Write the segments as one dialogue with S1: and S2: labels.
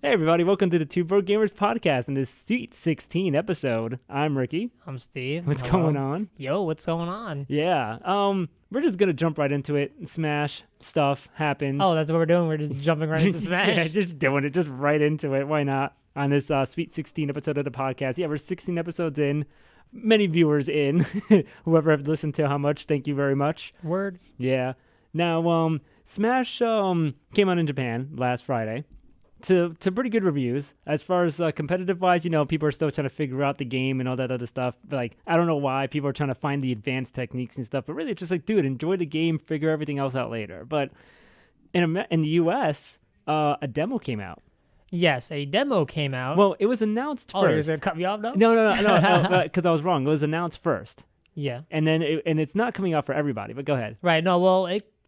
S1: Hey everybody, welcome to the Two Broke Gamers podcast in this Sweet 16 episode. I'm Ricky.
S2: I'm Steve.
S1: What's going on?
S2: Yo, what's going on?
S1: Yeah, we're just gonna jump right into it. Smash stuff happens.
S2: Oh, that's what we're doing. We're just jumping right into Smash.
S1: Yeah, just doing it, just right into it. Why not? On this Sweet 16 episode of the podcast. Yeah, we're 16 episodes in. Many viewers in. Whoever have listened to how much, thank you very much.
S2: Word.
S1: Yeah. Now, Smash came out in Japan last Friday. To pretty good reviews. As far as competitive wise, you know, people are still trying to figure out the game and all that other stuff. But, like, I don't know why people are trying to find the advanced techniques and stuff. But really, it's just like, dude, enjoy the game, figure everything else out later. But in the U.S., a demo came out.
S2: Yes, a demo came out.
S1: Well, it was announced first.
S2: Oh, you're going to cut me off now?
S1: No, because I was wrong. It was announced first.
S2: Yeah.
S1: And then it's not coming out for everybody. But go ahead.
S2: Right. No, well,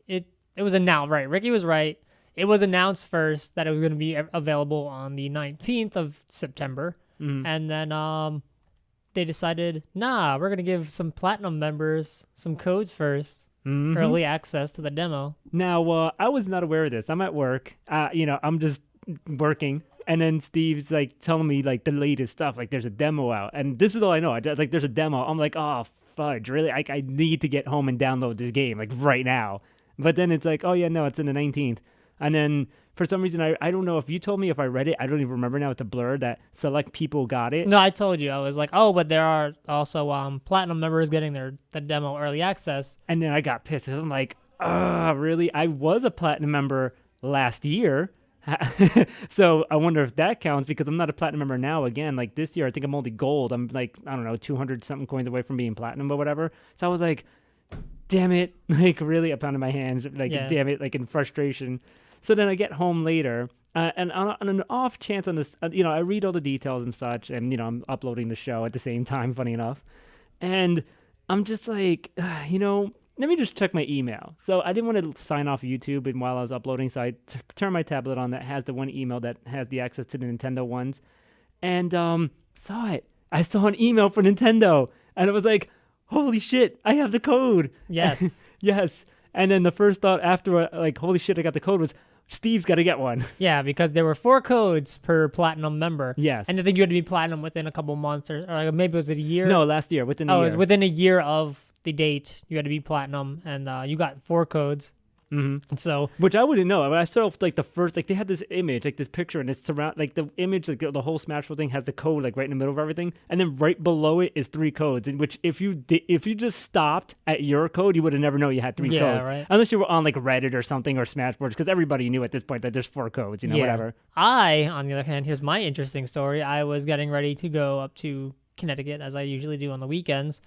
S2: it was announced. Right. Ricky was right. It was announced first that it was going to be available on the 19th of September.
S1: Mm-hmm.
S2: And then they decided, we're going to give some Platinum members some codes first.
S1: Mm-hmm.
S2: Early access to the demo.
S1: Now, I was not aware of this. I'm at work. I'm just working. And then Steve's like telling me like the latest stuff. Like there's a demo out. And this is all I know. Like there's a demo. I'm like, oh, fudge. Really? I need to get home and download this game like right now. But then it's like, oh, yeah, no, it's in the 19th. And then for some reason, I don't know if you told me, if I read it, I don't even remember now. It's a blur that select people got it.
S2: No, I told you. I was like, oh, but there are also Platinum members getting the demo early access.
S1: And then I got pissed. I'm like, really? I was a Platinum member last year. So I wonder if that counts because I'm not a Platinum member now. Again, like this year, I think I'm only gold. I'm like, I don't know, 200 something coins away from being Platinum or whatever. So I was like, damn it. Like really, I pounded my hands. Like, damn it, like in frustration. So then I get home later, and on an off chance on this, I read all the details and such, and, I'm uploading the show at the same time, funny enough. And I'm just like, let me just check my email. So I didn't want to sign off YouTube and while I was uploading, so I turned my tablet on that has the one email that has the access to the Nintendo ones, and saw it. I saw an email for Nintendo, and it was like, holy shit, I have the code.
S2: Yes.
S1: Yes. And then the first thought after, like, holy shit, I got the code was, Steve's got to get one.
S2: Yeah, because there were 4 codes per Platinum member.
S1: Yes.
S2: And I think you had to be Platinum within a couple months, or maybe it was a year.
S1: No, last year, within a year.
S2: Oh, it was within a year of the date. You had to be Platinum, and you got 4 codes.
S1: Mm-hmm.
S2: So,
S1: which I wouldn't know. I saw like the first, like they had this image, like this picture, and it's surround, like the image, like the whole Smash Bros. Thing has the code like right in the middle of everything, and then right below it is 3 codes. In which if you just stopped at your code, you would have never known you had 3 codes,
S2: right?
S1: Unless you were on like Reddit or something or Smashboards, because everybody knew at this point that there's 4 codes, whatever.
S2: I, on the other hand, here's my interesting story. I was getting ready to go up to Connecticut as I usually do on the weekends,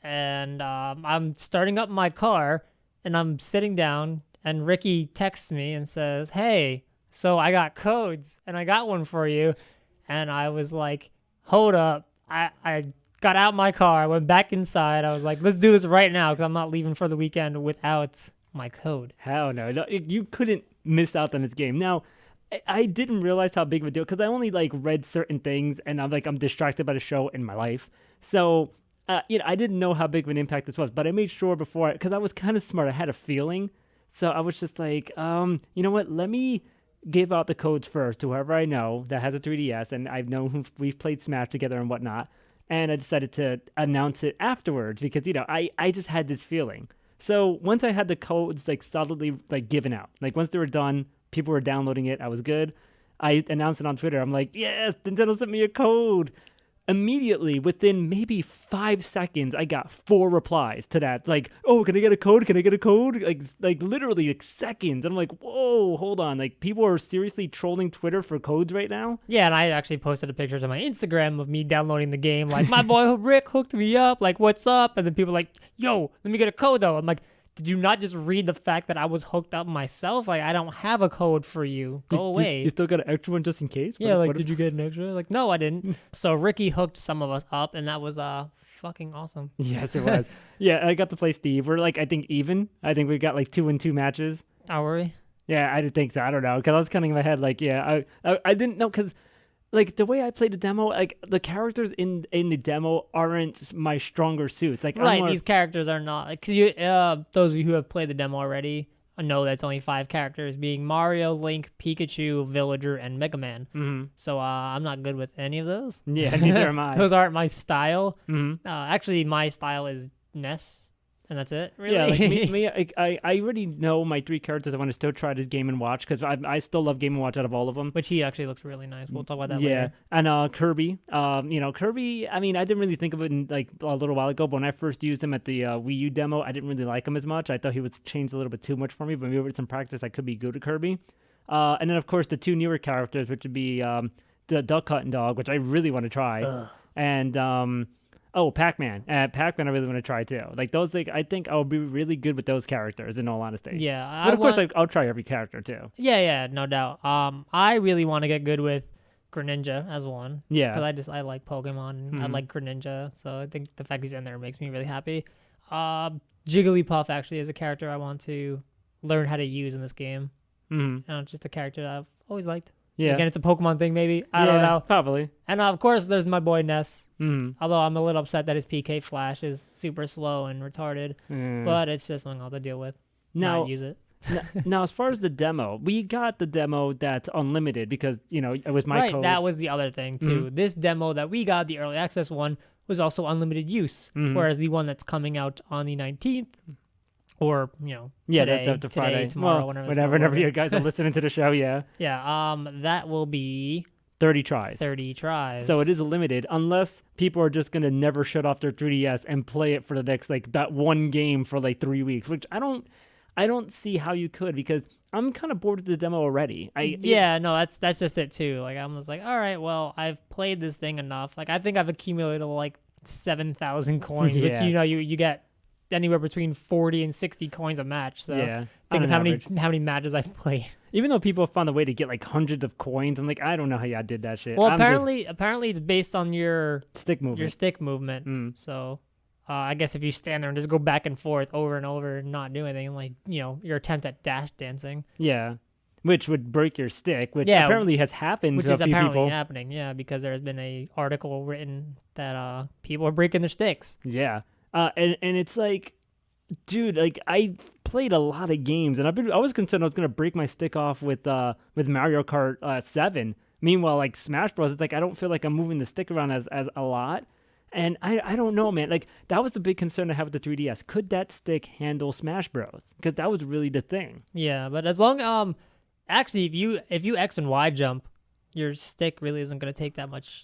S2: and I'm starting up my car, and I'm sitting down. And Ricky texts me and says, hey, so I got codes and I got one for you. And I was like, hold up. I got out my car. I went back inside. I was like, let's do this right now because I'm not leaving for the weekend without my code.
S1: Hell no. You couldn't miss out on this game. Now, I didn't realize how big of a deal because I only like read certain things and I'm distracted by the show in my life. So, I didn't know how big of an impact this was. But I made sure before because I was kind of smart. I had a feeling. So I was just like, you know what? Let me give out the codes first to whoever I know that has a 3DS, and I've known we've played Smash together and whatnot. And I decided to announce it afterwards because, I just had this feeling. So once I had the codes like solidly like given out, like once they were done, people were downloading it. I was good. I announced it on Twitter. I'm like, yes, Nintendo sent me a code. Immediately, within maybe 5 seconds, I got 4 replies to that. Like, oh, can I get a code? Can I get a code? Like literally like seconds. And I'm like, whoa, hold on. Like people are seriously trolling Twitter for codes right now.
S2: Yeah, and I actually posted the pictures on my Instagram of me downloading the game. Like, my boy Rick hooked me up. Like, what's up? And then people are like, yo, let me get a code though. I'm like, did you not just read the fact that I was hooked up myself? Like, I don't have a code for you. Go away.
S1: You still got an extra one just in case?
S2: Yeah, did you get an extra? Like, no, I didn't. So Ricky hooked some of us up, and that was fucking awesome.
S1: Yes, it was. Yeah, I got to play Steve. We're like, I think even. I think we got like 2-2 matches.
S2: Oh, were we?
S1: Yeah, I didn't think so. I don't know. Because I was counting in my head like, yeah, I didn't know because... Like, the way I played the demo, like, the characters in the demo aren't my stronger suits. Like,
S2: right, these characters are not. Because those of you who have played the demo already, know that's only 5 characters, being Mario, Link, Pikachu, Villager, and Mega Man.
S1: Mm-hmm.
S2: So I'm not good with any of those.
S1: Yeah, neither am I.
S2: Those aren't my style.
S1: Mm-hmm.
S2: Actually, my style is Ness, and that's it. Really.
S1: Yeah, like I already know my 3 characters I want to still try this Game & Watch because I still love Game & Watch out of all of them.
S2: Which he actually looks really nice. We'll talk about that
S1: Yeah,
S2: later.
S1: and Kirby. Kirby. I mean, I didn't really think of it in, like a little while ago, but when I first used him at the Wii U demo, I didn't really like him as much. I thought he was changed a little bit too much for me. But maybe with some practice, I could be good at Kirby. And then of course the 2 newer characters, which would be the Duck Hunt Dog, which I really want to try, and Pac-Man. Pac-Man I really want to try too. Like those, like I think I'll be really good with those characters in all honesty.
S2: Yeah,
S1: But of course I'll try every character too.
S2: Yeah, no doubt. I really want to get good with Greninja as one.
S1: Yeah.
S2: Because I like Pokemon and I like Greninja, so I think the fact he's in there makes me really happy. Jigglypuff actually is a character I want to learn how to use in this game. Just a character that I've always liked.
S1: Yeah.
S2: Again, it's a Pokemon thing, maybe. I don't know.
S1: Probably.
S2: And of course, there's my boy Ness.
S1: Mm.
S2: Although I'm a little upset that his PK Flash is super slow and retarded. But it's just something I'll have to deal with.
S1: Now,
S2: not use it.
S1: now, as far as the demo, we got the demo that's unlimited because, it was my code.
S2: That was the other thing, too. This demo that we got, the early access one, was also unlimited use. Whereas the one that's coming out on the 19th, or, today,
S1: Friday,
S2: tomorrow,
S1: whenever you guys are listening to the show, yeah.
S2: Yeah, that will be
S1: 30 tries.
S2: 30 tries.
S1: So it is limited unless people are just going to never shut off their 3DS and play it for the next, like, that one game for, like, 3 weeks, which I don't see how you could because I'm kind of bored with the demo already.
S2: That's just it, too. Like, I'm just like, all right, well, I've played this thing enough. Like, I think I've accumulated, like, 7,000 coins, which, you get anywhere between 40 and 60 coins a match. So think of how many matches I've played.
S1: Even though people found a way to get like hundreds of coins, I'm like, I don't know how y'all did that shit.
S2: Well, apparently it's based on your
S1: stick movement.
S2: So I guess if you stand there and just go back and forth over and over and not do anything, like your attempt at dash dancing.
S1: Yeah. Which would break your stick, which apparently has happened to a few people. Which is apparently
S2: happening, because there has been a article written that people are breaking their sticks.
S1: Yeah. And it's like, dude, like I played a lot of games, and I was concerned I was gonna break my stick off with Mario Kart 7. Meanwhile, like Smash Bros, it's like I don't feel like I'm moving the stick around as a lot, and I don't know, man. Like that was the big concern I had with the 3DS. Could that stick handle Smash Bros? Because that was really the thing.
S2: Yeah, but as long actually if you X and Y jump, your stick really isn't gonna take that much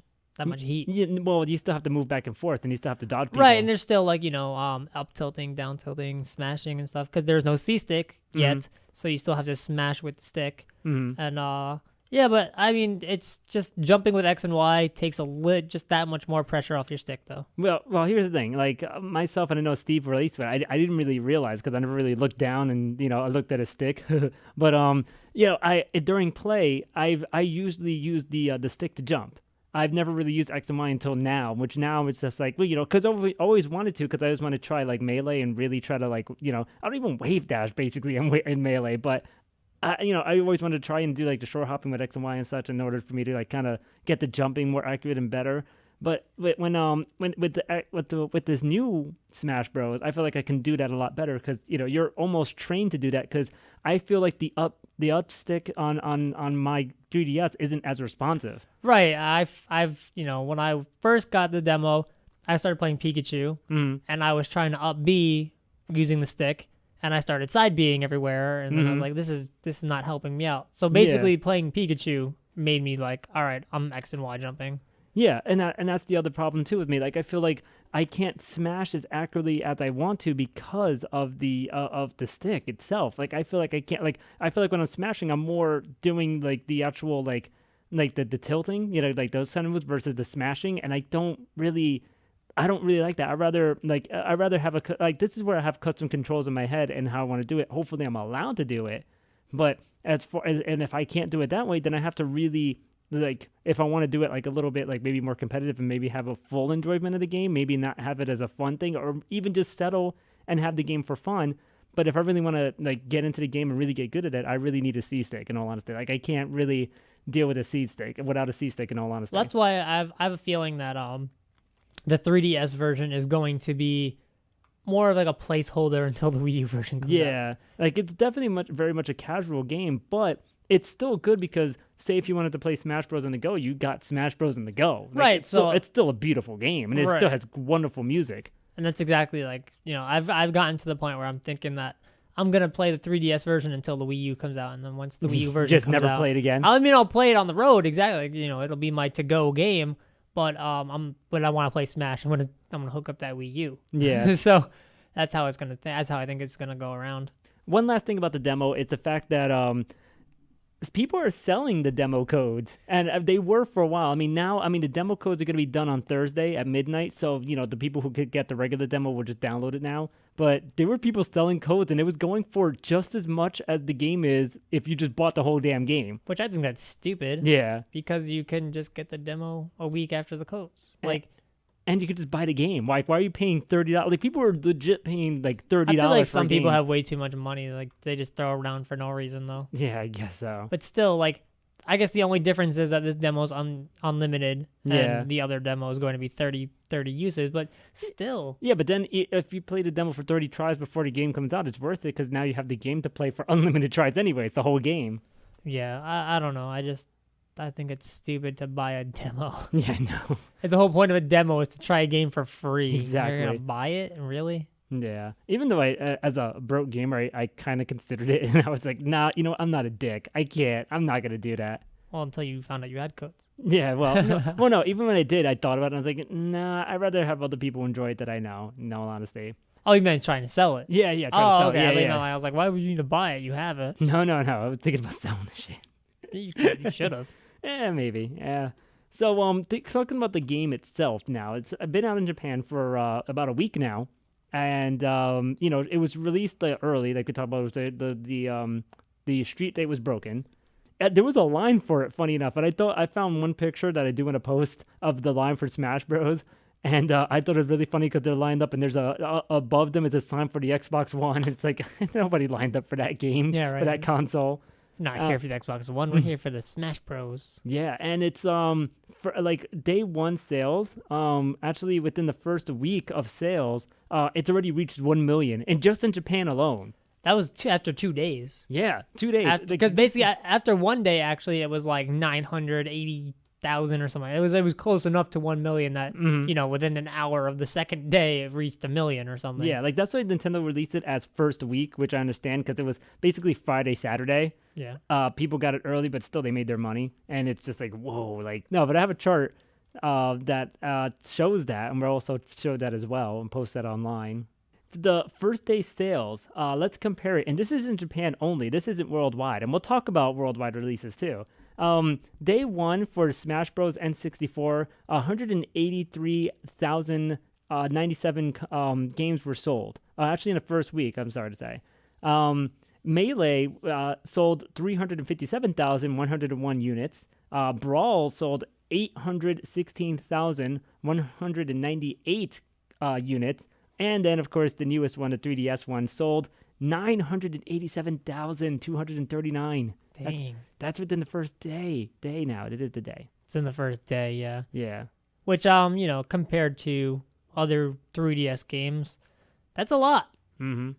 S2: heat.
S1: Yeah, well, you still have to move back and forth, and you still have to dodge people.
S2: Right, and there's still like up tilting, down tilting, smashing and stuff because there's no C stick yet, so you still have to smash with the stick. And but I mean, it's just jumping with X and Y takes just that much more pressure off your stick, though.
S1: Well, here's the thing. Like myself, and I know Steve released it. I didn't really realize because I never really looked down and I looked at a stick. But during play, I usually use the stick to jump. I've never really used X and Y until now, which now it's just like, because I always wanted to, because I always want to try like Melee and really try to like, I don't even wave dash basically in Melee, but I always wanted to try and do like the short hopping with X and Y and such in order for me to like kind of get the jumping more accurate and better. But with this new Smash Bros, I feel like I can do that a lot better because you're almost trained to do that because I feel like the up stick on my 3DS isn't as responsive.
S2: Right. I've when I first got the demo, I started playing Pikachu and I was trying to up B using the stick and I started side Bing everywhere and then I was like, this is not helping me out. So basically playing Pikachu made me like, all right, I'm X and Y jumping.
S1: Yeah, and that's the other problem too with me. Like I feel like I can't smash as accurately as I want to because of the stick itself. Like I feel like I can't. Like I feel like when I'm smashing, I'm more doing like the actual like the tilting, like those kind of moves versus the smashing. And I don't really like that. I'd rather have this is where I have custom controls in my head and how I want to do it. Hopefully, I'm allowed to do it. But and if I can't do it that way, then I have to really. Like if I want to do it like a little bit like maybe more competitive and maybe have a full enjoyment of the game, maybe not have it as a fun thing or even just settle and have the game for fun. But if I really want to like get into the game and really get good at it, I really need a C stick in all honesty. Like I can't really deal with a C stick without a C stick in all honesty.
S2: That's why I have a feeling that the 3DS version is going to be more of like a placeholder until the Wii U version comes out.
S1: Yeah, like it's definitely very much a casual game, but it's still good because say if you wanted to play Smash Bros on the go, you got Smash Bros on the go. Like,
S2: Right,
S1: so it's still a beautiful game, and it still has wonderful music.
S2: And that's exactly like, I've gotten to the point where I'm thinking that I'm gonna play the 3DS version until the Wii U comes out, and then once the Wii U version
S1: just
S2: comes
S1: never
S2: out,
S1: play it again.
S2: I mean, I'll play it on the road, exactly. Like, it'll be my to-go game. But when I want to play Smash, I'm gonna hook up that Wii U.
S1: Yeah.
S2: So that's how that's how I think it's gonna go around.
S1: One last thing about the demo is the fact that people are selling the demo codes, and they were for a while. I mean, now, the demo codes are going to be done on Thursday at midnight, so, the people who could get the regular demo will just download it now. But there were people selling codes, and it was going for just as much as the game is if you just bought the whole damn game.
S2: Which I think that's stupid.
S1: Yeah.
S2: Because you can just get the demo a week after the codes.
S1: And you could just buy the game. Like, why are you paying $30? Like, people are legit paying, like, $30
S2: I feel like
S1: for
S2: some
S1: a game.
S2: people have way too much money. Like, they just throw around for no reason, though.
S1: Yeah, I guess so.
S2: But still, like, I guess the only difference is that this demo is unlimited, and the other demo is going to be 30 uses, but still.
S1: Yeah, but then if you play the demo for 30 tries before the game comes out, it's worth it because now you have the game to play for unlimited tries anyway. It's the whole game.
S2: Yeah, I don't know. I think it's stupid to buy a demo.
S1: Yeah, I know.
S2: The whole point of a demo is to try a game for free.
S1: Exactly.
S2: You're going to buy it? Really?
S1: Yeah. Even though as a broke gamer, I kind of considered it, and I was like, nah, I'm not a dick. I can't. I'm not going to do that.
S2: Well, until you found out you had codes.
S1: Yeah, well, no, even when I did, I thought about it, and I was like, nah, I'd rather have other people enjoy it that I know, in all honesty.
S2: Oh, you meant trying to sell it?
S1: Yeah, trying to sell
S2: okay.
S1: it. Yeah.
S2: I was like, why would you need to buy it? You have it.
S1: No. I was thinking about selling the shit.
S2: You should have.
S1: Yeah, maybe. Yeah. So, talking about the game itself now, it's been out in Japan for about a week now, and it was released early. Like we talked about, the street date was broken. There was a line for it, funny enough, and I found one picture that I do in a post of the line for Smash Bros. And I thought it was really funny because they're lined up, and there's above them is a sign for the Xbox One. It's like nobody lined up for that game, for that console.
S2: Not here for the Xbox One. We're here for the Smash Bros.
S1: Yeah, and it's for like day one sales. Actually, within the first week of sales, it's already reached 1 million, and just in Japan alone.
S2: That was after 2 days.
S1: Yeah, 2 days.
S2: Because basically, after one day, actually, it was like 980,000 or something. It was close enough to 1 million that within an hour of the second day, it reached 1 million or something.
S1: Yeah, like that's why Nintendo released it as first week, which I understand because it was basically Friday, Saturday.
S2: Yeah.
S1: People got it early, but still they made their money, and it's just like whoa, like no. But I have a chart that shows that, and we'll also show that as well and post that online. The first day sales, let's compare it. And this is in Japan only. This isn't worldwide. And we'll talk about worldwide releases too. Day one for Smash Bros. N64, 183,097 games were sold. Actually, in the first week, I'm sorry to say. Melee sold 357,101 units. Brawl sold 816,198 units. And then, of course, the newest one, the 3DS one, sold 987,239.
S2: Dang.
S1: That's within the first day. Now. It is the day.
S2: It's in the first day, yeah.
S1: Yeah.
S2: Which, compared to other 3DS games, that's a lot.
S1: Mm-hmm.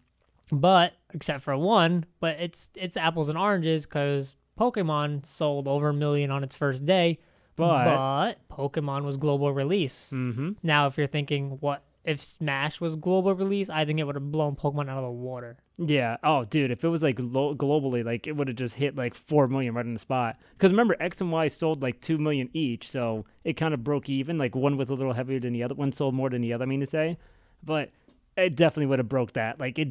S2: But, except for one, but it's apples and oranges because Pokemon sold over 1 million on its first day. But Pokemon was global release.
S1: Mm-hmm.
S2: Now, if you're thinking, what? If Smash was global release, I think it would have blown Pokemon out of the water.
S1: Yeah. Oh, dude, if it was like globally, like it would have just hit like 4 million right in the spot. Because remember, X and Y sold like 2 million each, so it kind of broke even. Like one was a little heavier than the other. One sold more than the other, I mean to say. But it definitely would have broke that. Like it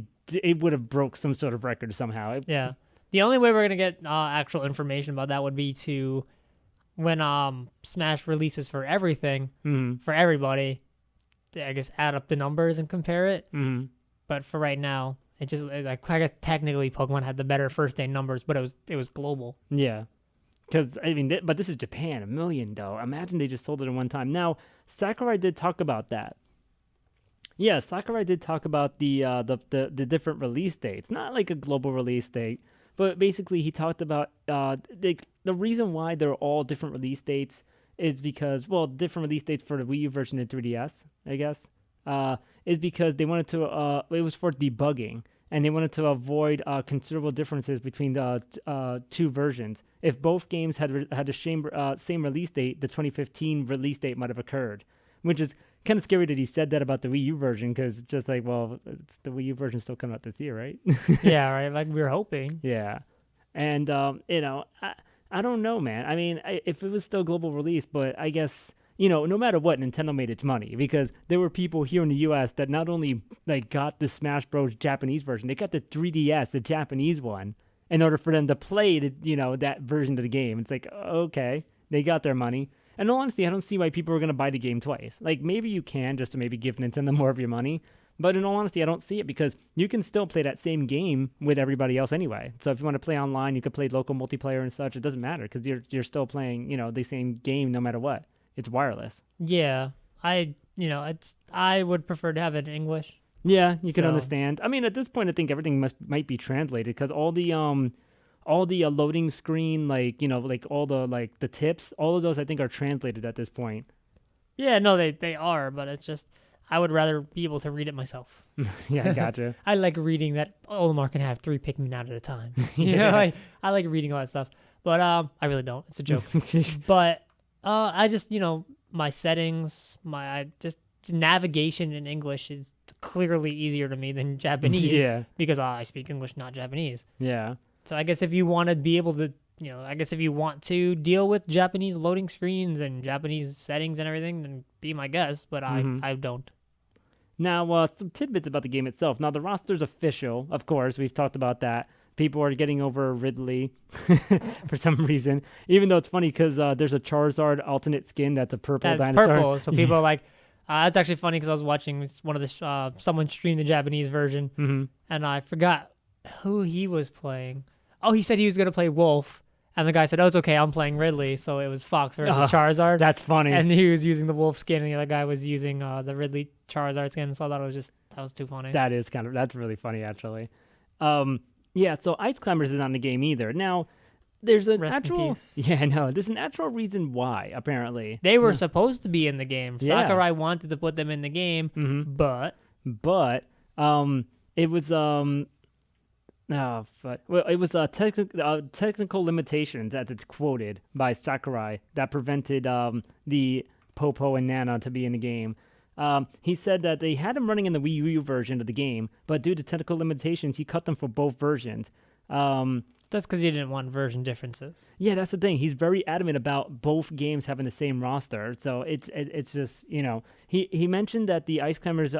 S1: would have broke some sort of record somehow.
S2: Yeah. The only way we're gonna get actual information about that would be to when Smash releases for everything, for everybody. I guess add up the numbers and compare it.
S1: Mm-hmm.
S2: But for right now, I guess technically Pokemon had the better first day numbers, but it was global.
S1: Yeah, because but this is Japan, 1 million though. Imagine they just sold it in one time. Now Sakurai did talk about that. Yeah, Sakurai did talk about the different release dates, not like a global release date, but basically he talked about the reason why they're all different release dates. Is because, well, different release dates for the Wii U version and 3DS, I guess. is because they wanted to. It was for debugging, and they wanted to avoid considerable differences between the two versions. If both games had the same release date, the 2015 release date might have occurred, which is kind of scary that he said that about the Wii U version, because it's just like, well, it's the Wii U version still coming out this year, right?
S2: Yeah, right. Like we were hoping.
S1: Yeah, and I don't know, man. I mean, if it was still global release, but I guess, no matter what, Nintendo made its money, because there were people here in the U.S. that not only like got the Smash Bros. Japanese version, they got the 3DS, the Japanese one, in order for them to play that version of the game. It's like, okay, they got their money. And in all honesty, I don't see why people are going to buy the game twice. Like, maybe you can, just to maybe give Nintendo more of your money. But in all honesty, I don't see it, because you can still play that same game with everybody else anyway. So if you want to play online, you could play local multiplayer and such. It doesn't matter, because you're still playing, the same game no matter what. It's wireless.
S2: Yeah, I would prefer to have it in English.
S1: Yeah, you can understand. I mean, at this point, I think everything might be translated, because all the loading screen, like all the tips, all of those I think are translated at this point.
S2: Yeah, no, they are, but it's just I would rather be able to read it myself.
S1: Yeah, I gotcha.
S2: I like reading that Olimar can have 3 Pikmin out at a time.
S1: Yeah.
S2: I like reading all that stuff, but I really don't. It's a joke. But I just my settings, just navigation in English is clearly easier to me than Japanese.
S1: Yeah.
S2: Because I speak English, not Japanese.
S1: Yeah.
S2: So I guess if you want to be able to, if you want to deal with Japanese loading screens and Japanese settings and everything, then be my guest. But I don't.
S1: Now, some tidbits about the game itself. Now, the roster's official, of course. We've talked about that. People are getting over Ridley for some reason, even though it's funny because there's a Charizard alternate skin that's a purple dinosaur.
S2: Purple, so people are like, that's actually funny because I was watching one of the someone stream the Japanese version, and I forgot who he was playing. Oh, he said he was going to play Wolf, and the guy said, oh, it's okay, I'm playing Ridley, so it was Fox versus Charizard.
S1: That's funny.
S2: And he was using the Wolf skin, and the other guy was using the Ridley Charizard skin, so I thought that was too funny.
S1: That's really funny, actually. Yeah, so Ice Climbers isn't on the game either. Now, there's a there's an actual reason why, apparently.
S2: They were supposed to be in the game. Yeah. Sakurai wanted to put them in the game, but
S1: it was it was technical limitations, as it's quoted by Sakurai, that prevented the Popo and Nana to be in the game. He said that they had them running in the Wii U version of the game, but due to technical limitations, he cut them for both versions.
S2: That's because he didn't want version differences.
S1: Yeah, that's the thing. He's very adamant about both games having the same roster. So it's just, he mentioned that the Ice Climbers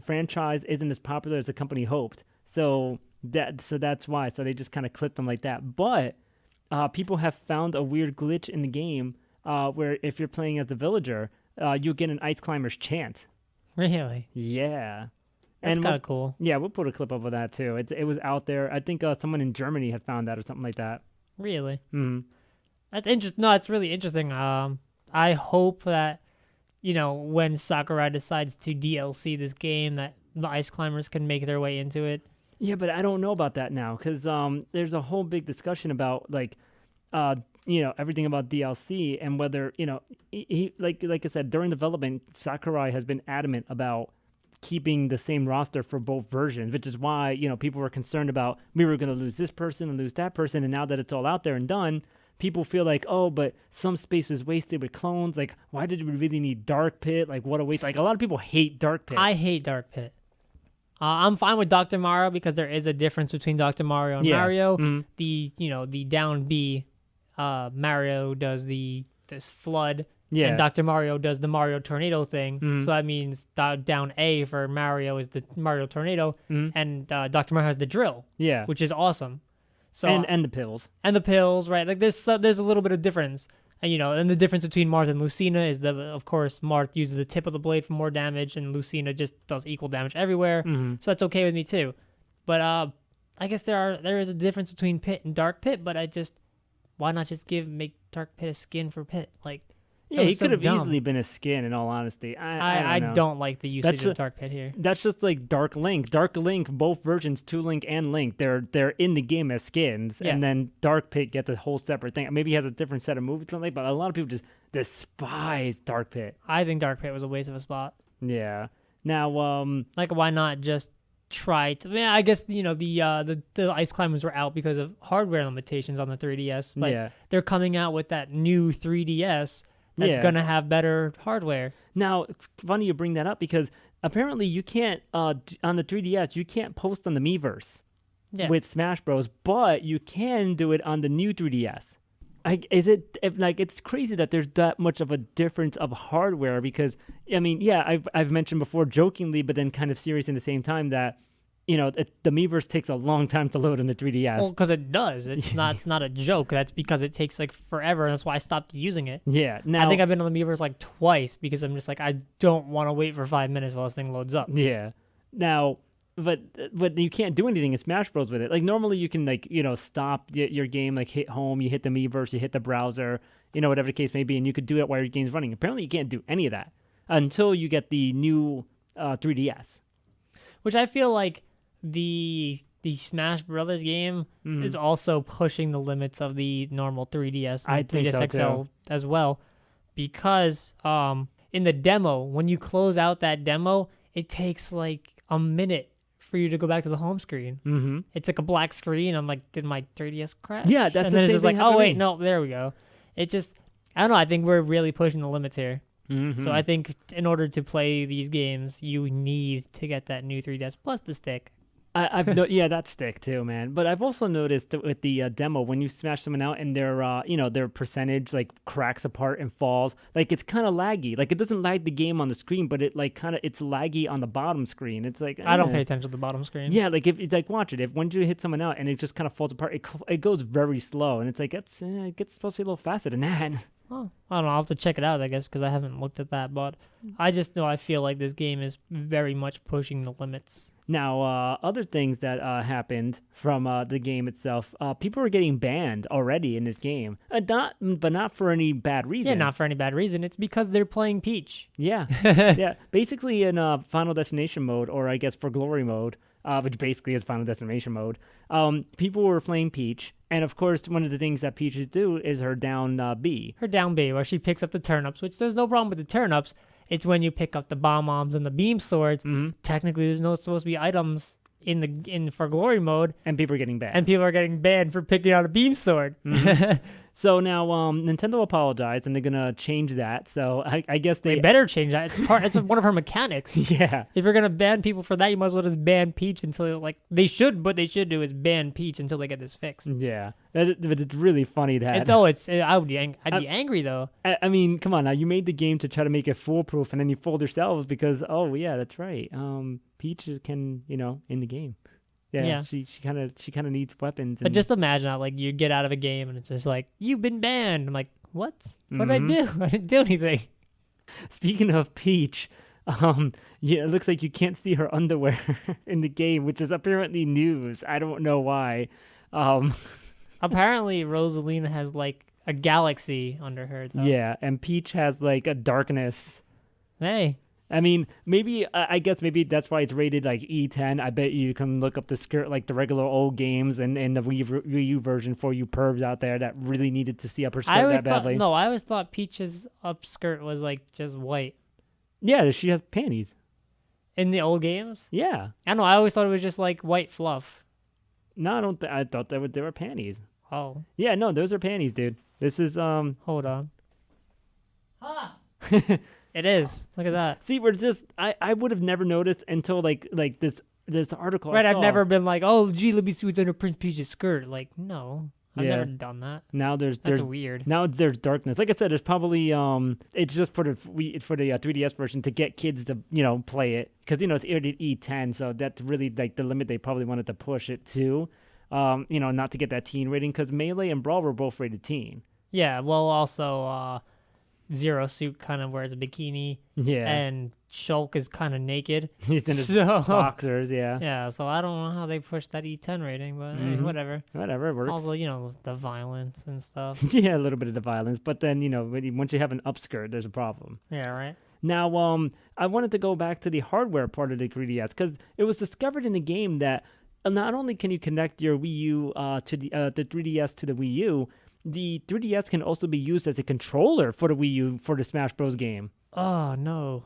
S1: franchise isn't as popular as the company hoped. So that's why. So they just kind of clipped them like that. But people have found a weird glitch in the game where if you're playing as the villager, you'll get an Ice Climbers chant.
S2: Really?
S1: Yeah.
S2: That's kind of cool.
S1: Yeah, we'll put a clip up of that too. It was out there. I think someone in Germany had found that or something like that.
S2: Really?
S1: Mm-hmm.
S2: That's interesting. No, it's really interesting. I hope that, when Sakurai decides to DLC this game, that the Ice Climbers can make their way into it.
S1: Yeah, but I don't know about that now because there's a whole big discussion about everything about DLC and whether he like I said, during development, Sakurai has been adamant about keeping the same roster for both versions, which is why people were concerned about we were going to lose this person and lose that person, and now that it's all out there and done, people feel like, oh, but some space is wasted with clones. Like, why did we really need Dark Pit? Like, what a waste! Like, a lot of people hate Dark Pit.
S2: I hate Dark Pit. I'm fine with Dr. Mario because there is a difference between Dr. Mario and Mario. Mm-hmm. The down B, Mario does this flood. Yeah. And Dr. Mario does the Mario Tornado thing. Mm-hmm. So that means down A for Mario is the Mario Tornado, and Dr. Mario has the drill. Yeah. Which is awesome. So
S1: and the pills.
S2: And the pills, right? Like there's a little bit of difference. And and the difference between Marth and Lucina is of course Marth uses the tip of the blade for more damage and Lucina just does equal damage everywhere. Mm-hmm. So that's okay with me too. But I guess there is a difference between Pit and Dark Pit, but why not just make Dark Pit a skin for Pit? Like,
S1: yeah, he could have easily been a skin, in all honesty. I
S2: don't like the usage of Dark Pit here.
S1: That's just like Dark Link. Dark Link, both versions, 2 Link and Link, they're in the game as skins, and then Dark Pit gets a whole separate thing. Maybe he has a different set of moves, something, but a lot of people just despise Dark Pit.
S2: I think Dark Pit was a waste of a spot.
S1: Yeah. Now,
S2: Like, why not just try to? I mean, I guess the Ice Climbers were out because of hardware limitations on the 3DS. But
S1: yeah.
S2: they're coming out with that new 3DS that's
S1: Yeah.
S2: gonna have better hardware.
S1: Now, funny you bring that up because apparently you can't on the 3DS you can't post on the Miiverse
S2: Yeah.
S1: with Smash Bros, but you can do it on the new 3DS. It's crazy that there's that much of a difference of hardware because I mean, yeah, I've mentioned before jokingly, but then kind of serious in the same time that the Miiverse takes a long time to load in the 3DS.
S2: Well, because it does. It's not a joke. That's because it takes like forever, and that's why I stopped using it.
S1: Yeah, now
S2: I think I've been on the Miiverse like twice because I'm just like, I don't want to wait for 5 minutes while this thing loads up.
S1: yeah. Now, but you can't do anything in Smash Bros with it. Like normally you can stop your game, like hit home, you hit the Miiverse, you hit the browser, whatever the case may be, and you could do it while your game's running. Apparently you can't do any of that until you get the new 3DS.
S2: Which I feel like the Smash Brothers game is also pushing the limits of the normal 3DS and
S1: I think
S2: 3DS
S1: so,
S2: XL
S1: too.
S2: as well, because in the demo, when you close out that demo, it takes like a minute for you to go back to the home screen.
S1: Mm-hmm.
S2: It's like a black screen. I'm like, did my 3DS crash?
S1: Yeah, that's
S2: and
S1: the
S2: then
S1: same
S2: it's just
S1: thing
S2: like, oh
S1: happened to
S2: wait,
S1: me.
S2: no, there we go. It just, I don't know. I think we're really pushing the limits here.
S1: Mm-hmm.
S2: So I think in order to play these games, you need to get that new 3DS plus the stick.
S1: Yeah, that stick too, man. But I've also noticed that with the demo, when you smash someone out and their percentage like cracks apart and falls, like it's kind of laggy. Like it doesn't lag the game on the screen, but it like it's laggy on the bottom screen. It's like
S2: I don't pay attention to the bottom screen.
S1: Yeah, like if it's like watch it. If once you hit someone out and it just kind of falls apart, it goes very slow, and it's like it gets supposed to be a little faster than that.
S2: Oh, I don't know. I'll have to check it out, I guess, because I haven't looked at that. But I just know I feel like this game is very much pushing the limits.
S1: Now, other things that happened from the game itself, people were getting banned already in this game, but not for any bad reason.
S2: Yeah, not for any bad reason. It's because they're playing Peach.
S1: Yeah, yeah. Basically, in Final Destination mode, or I guess for Glory mode, which basically is Final Destination mode, people were playing Peach, and of course, one of the things that Peaches do is her down B.
S2: Her down B, where she picks up the turnips, which there's no problem with the turnips. It's when you pick up the bomb-bombs and the beam swords.
S1: Mm-hmm.
S2: Technically, there's no supposed to be items in for glory mode,
S1: And people are getting banned.
S2: and people are getting banned for picking out a beam sword.
S1: Mm-hmm. So now Nintendo apologized, and they're gonna change that. So I guess
S2: They better change that. It's one of her mechanics.
S1: Yeah.
S2: If you're gonna ban people for that, you might as well just ban Peach until What they should do is ban Peach until they get this fixed.
S1: Yeah, but it's really funny that.
S2: I'd be angry though.
S1: I mean, come on now. You made the game to try to make it foolproof, and then you fooled yourselves because, oh yeah, that's right. Peach can, in the game.
S2: Yeah.
S1: She kind of needs weapons.
S2: But
S1: And,
S2: just imagine that, like, you get out of a game and it's just like, you've been banned. I'm like, what? What did I do? I didn't do anything.
S1: speaking of Peach, it looks like you can't see her underwear in the game, which is apparently news. I don't know why.
S2: Apparently, Rosalina has like a galaxy under her. Though.
S1: Yeah, and Peach has like a darkness.
S2: Hey.
S1: I mean, I guess maybe that's why it's rated like E10. I bet you can look up the skirt like the regular old games and the Wii U version for you pervs out there that really needed to see up her skirt that badly.
S2: I always thought Peach's upskirt was like just white.
S1: Yeah, she has panties.
S2: In the old games?
S1: Yeah.
S2: I don't know. I always thought it was just like white fluff.
S1: No, I don't. I thought they were panties.
S2: Oh.
S1: Yeah, no, those are panties, dude. This is
S2: Hold on. Ah. It is. Look at that.
S1: See, we're just I would have never noticed until like this article.
S2: Right,
S1: I
S2: I've
S1: saw.
S2: never been like, oh, gee, let me see what's under Prince Peach's skirt. Like, no, I've
S1: Yeah.
S2: never done that.
S1: Now
S2: That's
S1: there's
S2: weird.
S1: now there's darkness. Like I said, there's probably it's just for the 3DS version to get kids to play it because it's rated E10, so that's really like the limit they probably wanted to push it to. Not to get that teen rating because Melee and Brawl were both rated teen.
S2: Yeah, well, also, Zero Suit kind of wears a bikini,
S1: Yeah,
S2: and Shulk is kind of naked.
S1: he's in his
S2: So,
S1: boxers. Yeah,
S2: yeah, so I don't know how they pushed that E10 rating, but hey,
S1: Mhm.
S2: whatever.
S1: whatever, it works.
S2: Also, the violence and stuff.
S1: Yeah, a little bit of the violence, but then once you have an upskirt, there's a problem.
S2: Yeah, right?
S1: Now, I wanted to go back to the hardware part of the 3DS because it was discovered in the game that not only can you connect your Wii U to the 3DS to the Wii U, the 3DS can also be used as a controller for the Wii U for the Smash Bros. Game.
S2: Oh no.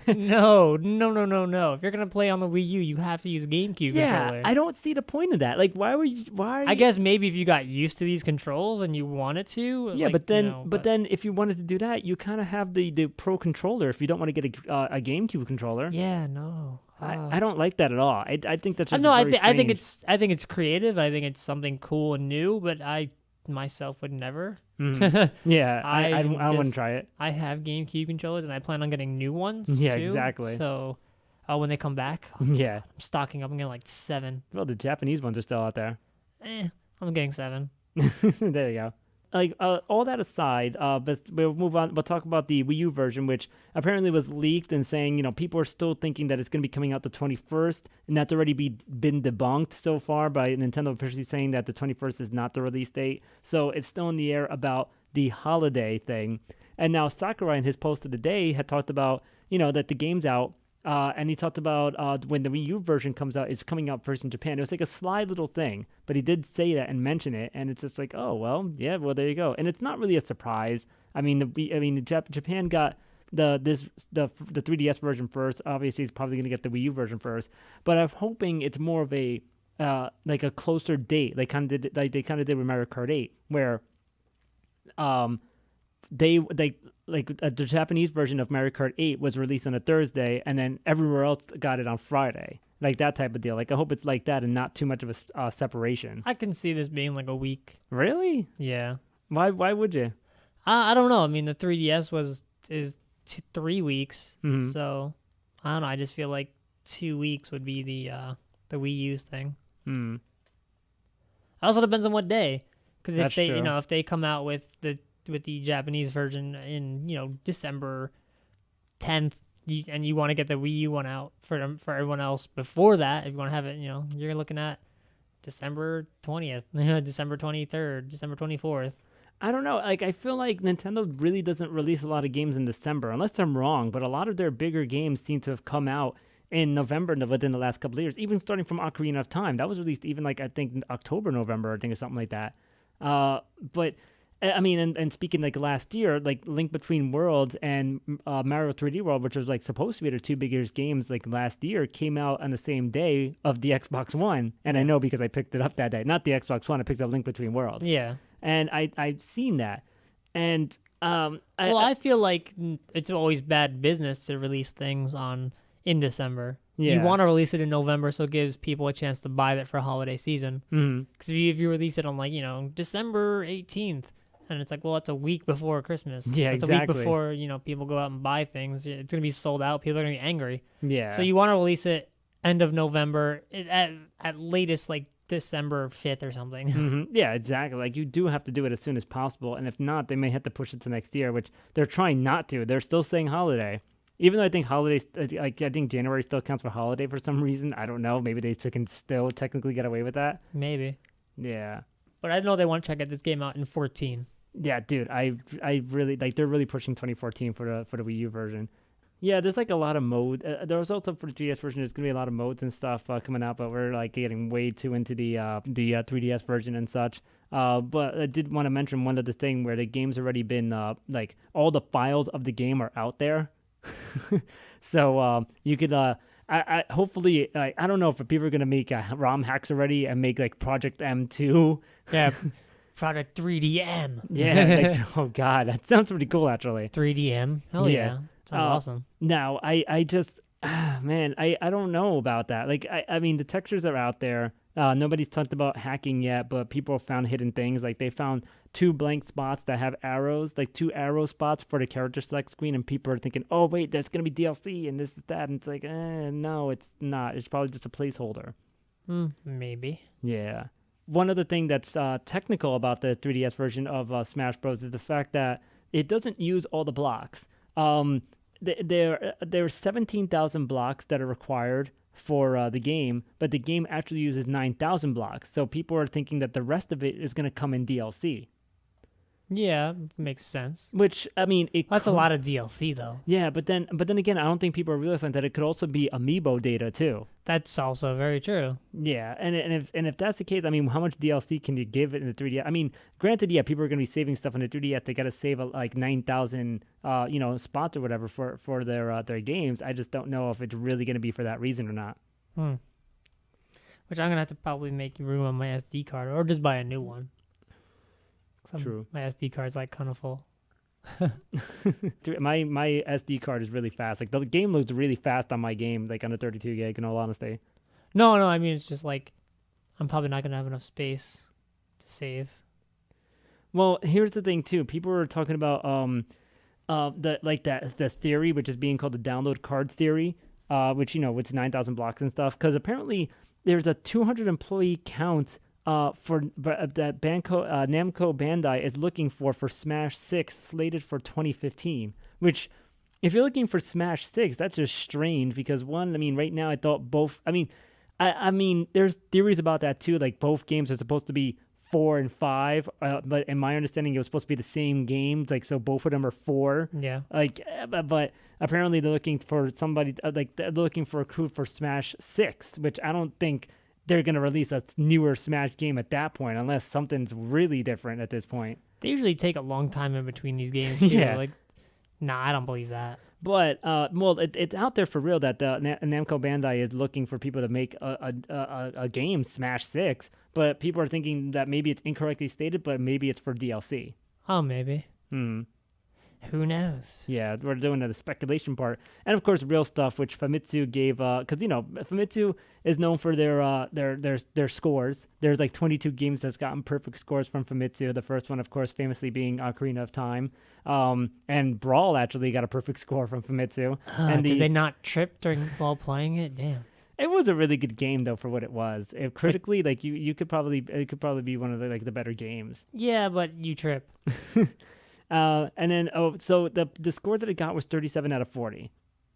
S2: No. If you're gonna play on the Wii U, you have to use GameCube
S1: Yeah,
S2: controller.
S1: I don't see the point of that. Like, why were you? Why?
S2: I guess maybe if you got used to these controls and you wanted to.
S1: Yeah,
S2: like,
S1: but then,
S2: you know,
S1: but then, if you wanted to do that, you kind of have the Pro controller. If you don't want to get a GameCube controller,
S2: yeah, no.
S1: I don't like that at all. I think that's just
S2: No,
S1: very
S2: I think
S1: strange.
S2: I think it's creative. I think it's something cool and new. But I myself would never.
S1: Mhm. Yeah, I wouldn't
S2: just-
S1: try it.
S2: I have GameCube controllers, and I plan on getting new ones.
S1: Yeah,
S2: too.
S1: exactly.
S2: So, when they come back,
S1: Yeah.
S2: I'm stocking up. I'm getting like 7.
S1: Well, the Japanese ones are still out there.
S2: I'm getting 7.
S1: There you go. Like all that aside, but we'll move on. We'll talk about the Wii U version, which apparently was leaked and saying, people are still thinking that it's going to be coming out the 21st, and that's already been debunked so far by Nintendo officially saying that the 21st is not the release date. So it's still in the air about the holiday thing. And now Sakurai in his post of the day had talked about, that the game's out. And he talked about when the Wii U version comes out, it's coming out first in Japan. It was like a sly little thing, but he did say that and mention it, and it's just like, oh well, yeah, well there you go. And it's not really a surprise. I mean, Japan got the 3DS version first. Obviously, it's probably gonna get the Wii U version first, but I'm hoping it's more of a like a closer date. They kind of did with Mario Kart 8, where the Japanese version of Mario Kart 8 was released on a Thursday, and then everywhere else got it on Friday. Like that type of deal. Like I hope it's like that and not too much of a separation.
S2: I can see this being like a week.
S1: Really?
S2: Yeah.
S1: Why would you?
S2: I don't know. I mean, the 3DS is 3 weeks,
S1: Mhm.
S2: so I don't know. I just feel like 2 weeks would be the Wii U's thing.
S1: Hmm.
S2: It also depends on what day, because if
S1: That's
S2: they
S1: true.
S2: if they come out with the Japanese version in December 10th, and you want to get the Wii U one out for everyone else before that, if you want to have it, you're looking at December 20th, December 23rd, December 24th.
S1: I don't know. Like I feel like Nintendo really doesn't release a lot of games in December, unless I'm wrong. But a lot of their bigger games seem to have come out in November within the last couple of years. Even starting from Ocarina of Time, that was released even like I think in October, November, I think, or something like that. But I mean, and speaking like last year, like Link Between Worlds and Mario 3D World, which was like supposed to be the two biggest games like last year, came out on the same day of the Xbox One. And I know because I picked it up that day. Not the Xbox One, I picked up Link Between Worlds.
S2: Yeah.
S1: And I've seen that. And
S2: I feel like it's always bad business to release things in December.
S1: Yeah.
S2: You want to release it in November so it gives people a chance to buy it for holiday season. Because if you release it on December 18th, and it's like, well, that's a week before Christmas.
S1: Yeah,
S2: it's
S1: exactly.
S2: a week before people go out and buy things. It's gonna be sold out. People are gonna be angry.
S1: Yeah.
S2: So you want to release it end of November, at latest like December 5th or something.
S1: Mm-hmm. Yeah, exactly. Like you do have to do it as soon as possible, and if not, they may have to push it to next year, which they're trying not to. They're still saying holiday, even though I think holidays. I think January still counts for holiday for some reason. I don't know. Maybe they can still technically get away with that.
S2: Maybe.
S1: Yeah.
S2: But I know they want to try to get this game out in 14.
S1: Yeah, dude. I really like. They're really pushing 2014 for the Wii U version. Yeah, there's like a lot of mode. There was also for the 3DS version. There's gonna be a lot of modes and stuff coming out, but we're like getting way too into the 3DS version and such. But I did want to mention one other thing where the game's already been like all the files of the game are out there, so you could I hopefully I don't know if people are gonna make ROM hacks already and make like Project M2.
S2: Yeah. Product 3DM.
S1: Yeah. Oh god, that sounds pretty cool actually.
S2: 3DM. Hell
S1: Yeah.
S2: yeah. Sounds awesome.
S1: Now, I just, man, I don't know about that. Like, I mean, the textures are out there. Nobody's talked about hacking yet, but people have found hidden things. Like, they found 2 blank spots that have arrows, like 2 arrow spots for the character select screen, and people are thinking, oh, wait, that's going to be DLC, and this is that. And it's like, no, it's not. It's probably just a placeholder.
S2: Maybe.
S1: Yeah. One other thing that's technical about the 3DS version of Smash Bros. Is the fact that it doesn't use all the blocks. There are 17,000 blocks that are required for the game, but the game actually uses 9,000 blocks. So people are thinking that the rest of it is going to come in DLC.
S2: Yeah, makes sense.
S1: Which, I mean,
S2: That's a lot of DLC though.
S1: Yeah, but then again, I don't think people are realizing that it could also be amiibo data too.
S2: That's also very true.
S1: Yeah, and if that's the case, I mean, how much DLC can you give it in the 3DS? I mean, granted, yeah, people are going to be saving stuff in the 3DS. They got to save like 9,000, spots or whatever for their games. I just don't know if it's really going to be for that reason or not.
S2: Which I'm gonna have to probably make room on my SD card, or just buy a new one.
S1: True.
S2: My SD card's like kind of full.
S1: Dude, my SD card is really fast. Like the game looks really fast on my game, like on the 32 gig. In all honesty.
S2: No, I mean it's just like I'm probably not gonna have enough space to save.
S1: Well, here's the thing too. People are talking about the theory, which is being called the download card theory, which it's 9,000 blocks and stuff. Because apparently there's a 200 employee count that Namco Bandai is looking for Smash 6 slated for 2015. Which, if you're looking for Smash 6, that's just strange because one, I mean, right now I thought both. I mean, there's theories about that too. Like both games are supposed to be 4 and 5, but in my understanding, it was supposed to be the same games. Like so, both of them are 4.
S2: Yeah.
S1: Like, but apparently they're looking for somebody. They're looking for a crew for Smash 6, which I don't think they're going to release a newer Smash game at that point unless something's really different at this point.
S2: They usually take a long time in between these games too.
S1: Yeah.
S2: Like, nah, I don't believe that.
S1: But it's out there for real that Namco Bandai is looking for people to make a game Smash 6, but people are thinking that maybe it's incorrectly stated, but maybe it's for DLC.
S2: Oh, maybe. Who knows?
S1: Yeah, we're doing the speculation part, and of course, real stuff, which Famitsu gave, because Famitsu is known for their scores. There's like 22 games that's gotten perfect scores from Famitsu. The first one, of course, famously being Ocarina of Time, and Brawl actually got a perfect score from Famitsu. And
S2: did they not trip while playing it? Damn.
S1: It was a really good game though for what it was. Critically, like it could probably be one of the better games.
S2: Yeah, but you trip.
S1: And then so the score that it got was 37 out of 40.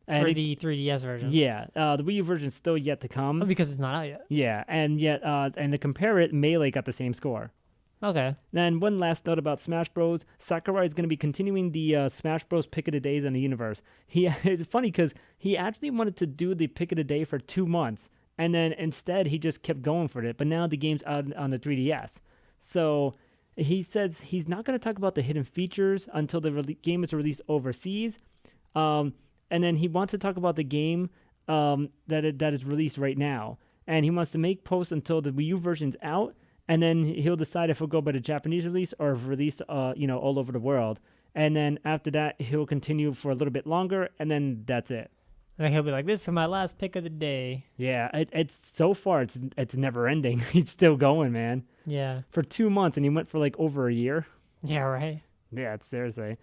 S1: And
S2: for the 3DS version.
S1: Yeah, the Wii U version is still yet to come.
S2: Oh, because it's not out yet.
S1: Yeah, and yet and to compare it, Melee got the same score.
S2: Okay.
S1: Then one last note about Smash Bros. Sakurai is going to be continuing the Smash Bros. Pick of the Days in the universe. It's funny because he actually wanted to do the Pick of the Day for 2 months, and then instead he just kept going for it. But now the game's out on the 3DS, so he says he's not going to talk about the hidden features until the game is released overseas, and then he wants to talk about the game that is released right now, and he wants to make posts until the Wii U version's out. And then he'll decide if he'll go by the Japanese release or if released, all over the world. And then after that, he'll continue for a little bit longer, and then that's it.
S2: And then he'll be like, "This is my last pick of the day."
S1: Yeah, it's so far it's never ending. He's still going, man.
S2: Yeah.
S1: For 2 months, and he went for like over a year.
S2: Yeah, right.
S1: Yeah, it's seriously.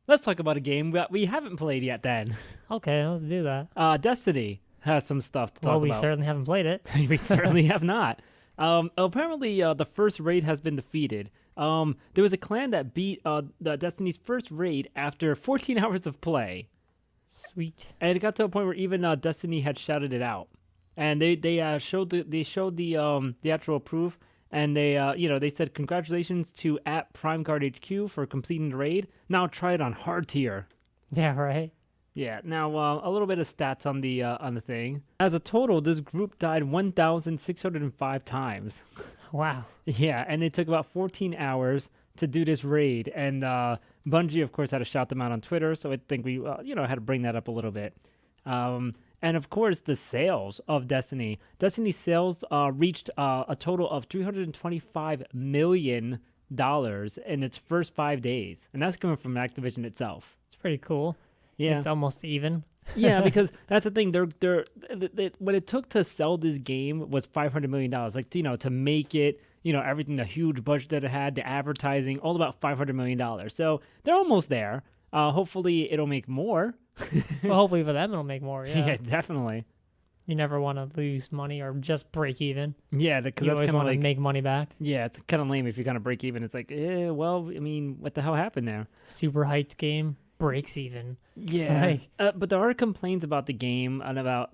S1: Let's talk about a game that we haven't played yet. Then.
S2: Okay, let's do that.
S1: Destiny has some stuff to talk about.
S2: Well, we certainly haven't played it.
S1: We certainly have not. Apparently, the first raid has been defeated. There was a clan that beat the Destiny's first raid after 14 hours of play.
S2: Sweet.
S1: And it got to a point where even Destiny had shouted it out, and they showed the actual proof, and they said congratulations to @PrimeGuardHQ for completing the raid. Now try it on hard tier.
S2: Yeah, right.
S1: Yeah. Now, a little bit of stats on the thing. As a total, this group died 1,605 times.
S2: Wow.
S1: Yeah, and it took about 14 hours to do this raid. And Bungie, of course, had to shout them out on Twitter, so I think we, had to bring that up a little bit. And of course, the sales of Destiny. Destiny's sales reached a total of $325 million in its first 5 days, and that's coming from Activision itself.
S2: It's pretty cool.
S1: Yeah,
S2: it's almost even.
S1: Yeah, because that's the thing. What it took to sell this game was $500 million. Like, to make it, everything, the huge budget that it had, the advertising, all about $500 million. So they're almost there. Hopefully it'll make more.
S2: Well, hopefully for them it'll make more. Yeah,
S1: yeah, definitely.
S2: You never want to lose money or just break even.
S1: Yeah, because
S2: you
S1: that's
S2: always
S1: kind of
S2: want
S1: like
S2: to make money back.
S1: Yeah, it's kind of lame if you kind of break even. It's like, well, I mean, what the hell happened there?
S2: Super hyped game breaks even.
S1: Yeah, but there are complaints about the game and about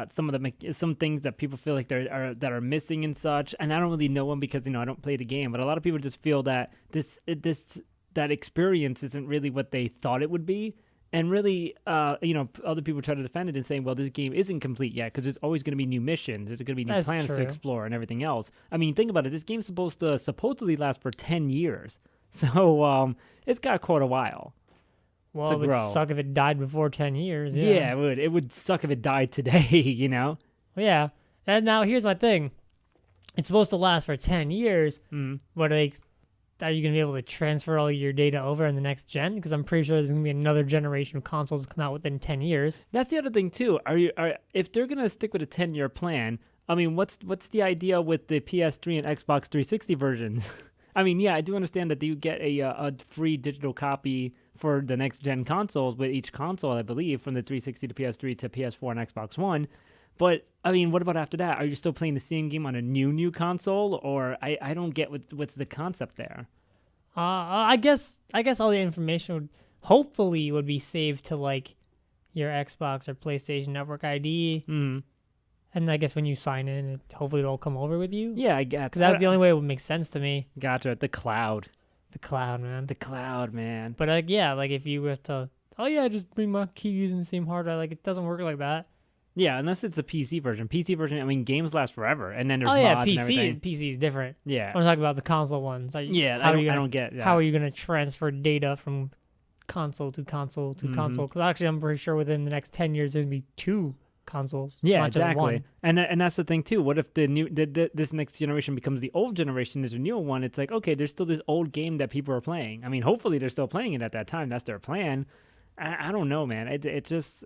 S1: some things that people feel like that are missing and such. And I don't really know them because I don't play the game. But a lot of people just feel that the that experience isn't really what they thought it would be. And really, other people try to defend it and saying, well, this game isn't complete yet because there's always going to be new missions. There's going to be new
S2: That's
S1: planets to
S2: true.
S1: explore and everything else. I mean, think about it. This game's supposed to supposedly last for 10 years. So it's got quite a while.
S2: Well,
S1: to
S2: it would
S1: grow.
S2: suck if it died before 10 years.
S1: Yeah, it would. It would suck if it died today, you know?
S2: Well, yeah. And now here's my thing. It's supposed to last for 10 years. But are you going to be able to transfer all your data over in the next gen? Because I'm pretty sure there's going to be another generation of consoles to come out within 10 years.
S1: That's the other thing, too. If they're going to stick with a 10-year plan, I mean, what's the idea with the PS3 and Xbox 360 versions? I mean, yeah, I do understand that you get a free digital copy for the next-gen consoles with each console, I believe, from the 360 to PS3 to PS4 and Xbox One. But, I mean, what about after that? Are you still playing the same game on a new console? Or I don't get what's the concept there.
S2: I guess all the information would be saved to, like, your Xbox or PlayStation Network ID.
S1: Mm.
S2: And I guess when you sign in, hopefully it'll come over with you.
S1: Yeah, I guess.
S2: Because that's the only way it would make sense to me.
S1: Gotcha. The cloud.
S2: The cloud, man.
S1: The cloud, man.
S2: But, if you were to, just bring my key using the same hard drive, it doesn't work like that.
S1: Yeah, unless it's a PC version. PC version, I mean, games last forever, and then there's mods and everything.
S2: PC is different.
S1: Yeah.
S2: I'm talking about the console ones.
S1: I don't get that.
S2: How are you going to transfer data from console to console to console? Because actually, I'm pretty sure within the next 10 years, there's going to be 2 consoles.
S1: Yeah,
S2: not
S1: exactly.
S2: Just one.
S1: And that's the thing, too. What if this next generation becomes the old generation, there's a newer one? It's like, okay, there's still this old game that people are playing. I mean, hopefully they're still playing it at that time. That's their plan. I don't know, man. It just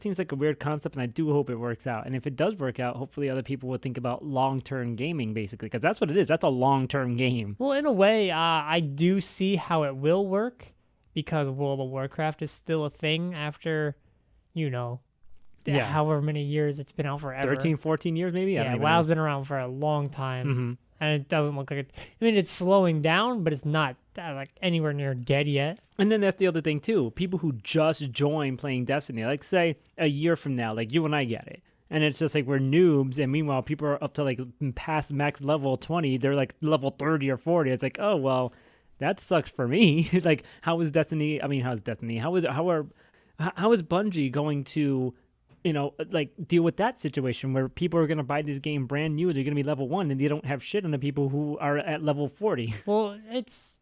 S1: seems like a weird concept, and I do hope it works out. And if it does work out, hopefully other people will think about long-term gaming, basically, because that's what it is. That's a long-term game.
S2: Well, in a way, I do see how it will work, because World of Warcraft is still a thing after, however many years it's been out forever.
S1: 13, 14 years, maybe?
S2: Yeah, WoW's been around for a long time, and it doesn't look like it. I mean, it's slowing down, but it's not anywhere near dead yet.
S1: And then that's the other thing, too. People who just join playing Destiny, like, say, a year from now, like, you and I get it. And it's just like we're noobs, and meanwhile, people are up to, like, past max level 20. They're, like, level 30 or 40. It's like, oh, well, that sucks for me. Like, how is Destiny? I mean, how is Destiny? How is Bungie going to, deal with that situation where people are going to buy this game brand new, they're going to be level 1, and they don't have shit on the people who are at level 40.
S2: Well, it's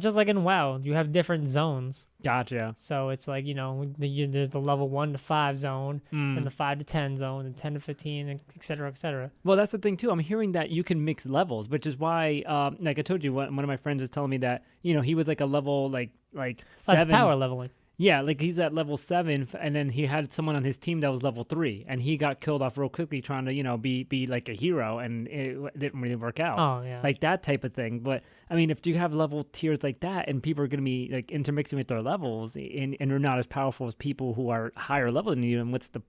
S2: just like in WoW. You have different zones.
S1: Gotcha.
S2: So it's like, there's the level 1 to 5 zone, and the 5 to 10 zone, and 10 to 15, and et cetera, et cetera.
S1: Well, that's the thing, too. I'm hearing that you can mix levels, which is why, like I told you, one of my friends was telling me that, he was like a level, like 7.
S2: That's power leveling.
S1: Yeah, like he's at level 7, and then he had someone on his team that was level 3, and he got killed off real quickly trying to, be like a hero, and it didn't really work out.
S2: Oh, yeah.
S1: Like that type of thing. But, I mean, if you have level tiers like that, and people are going to be, like, intermixing with their levels, and they're not as powerful as people who are higher level than you, and what's the,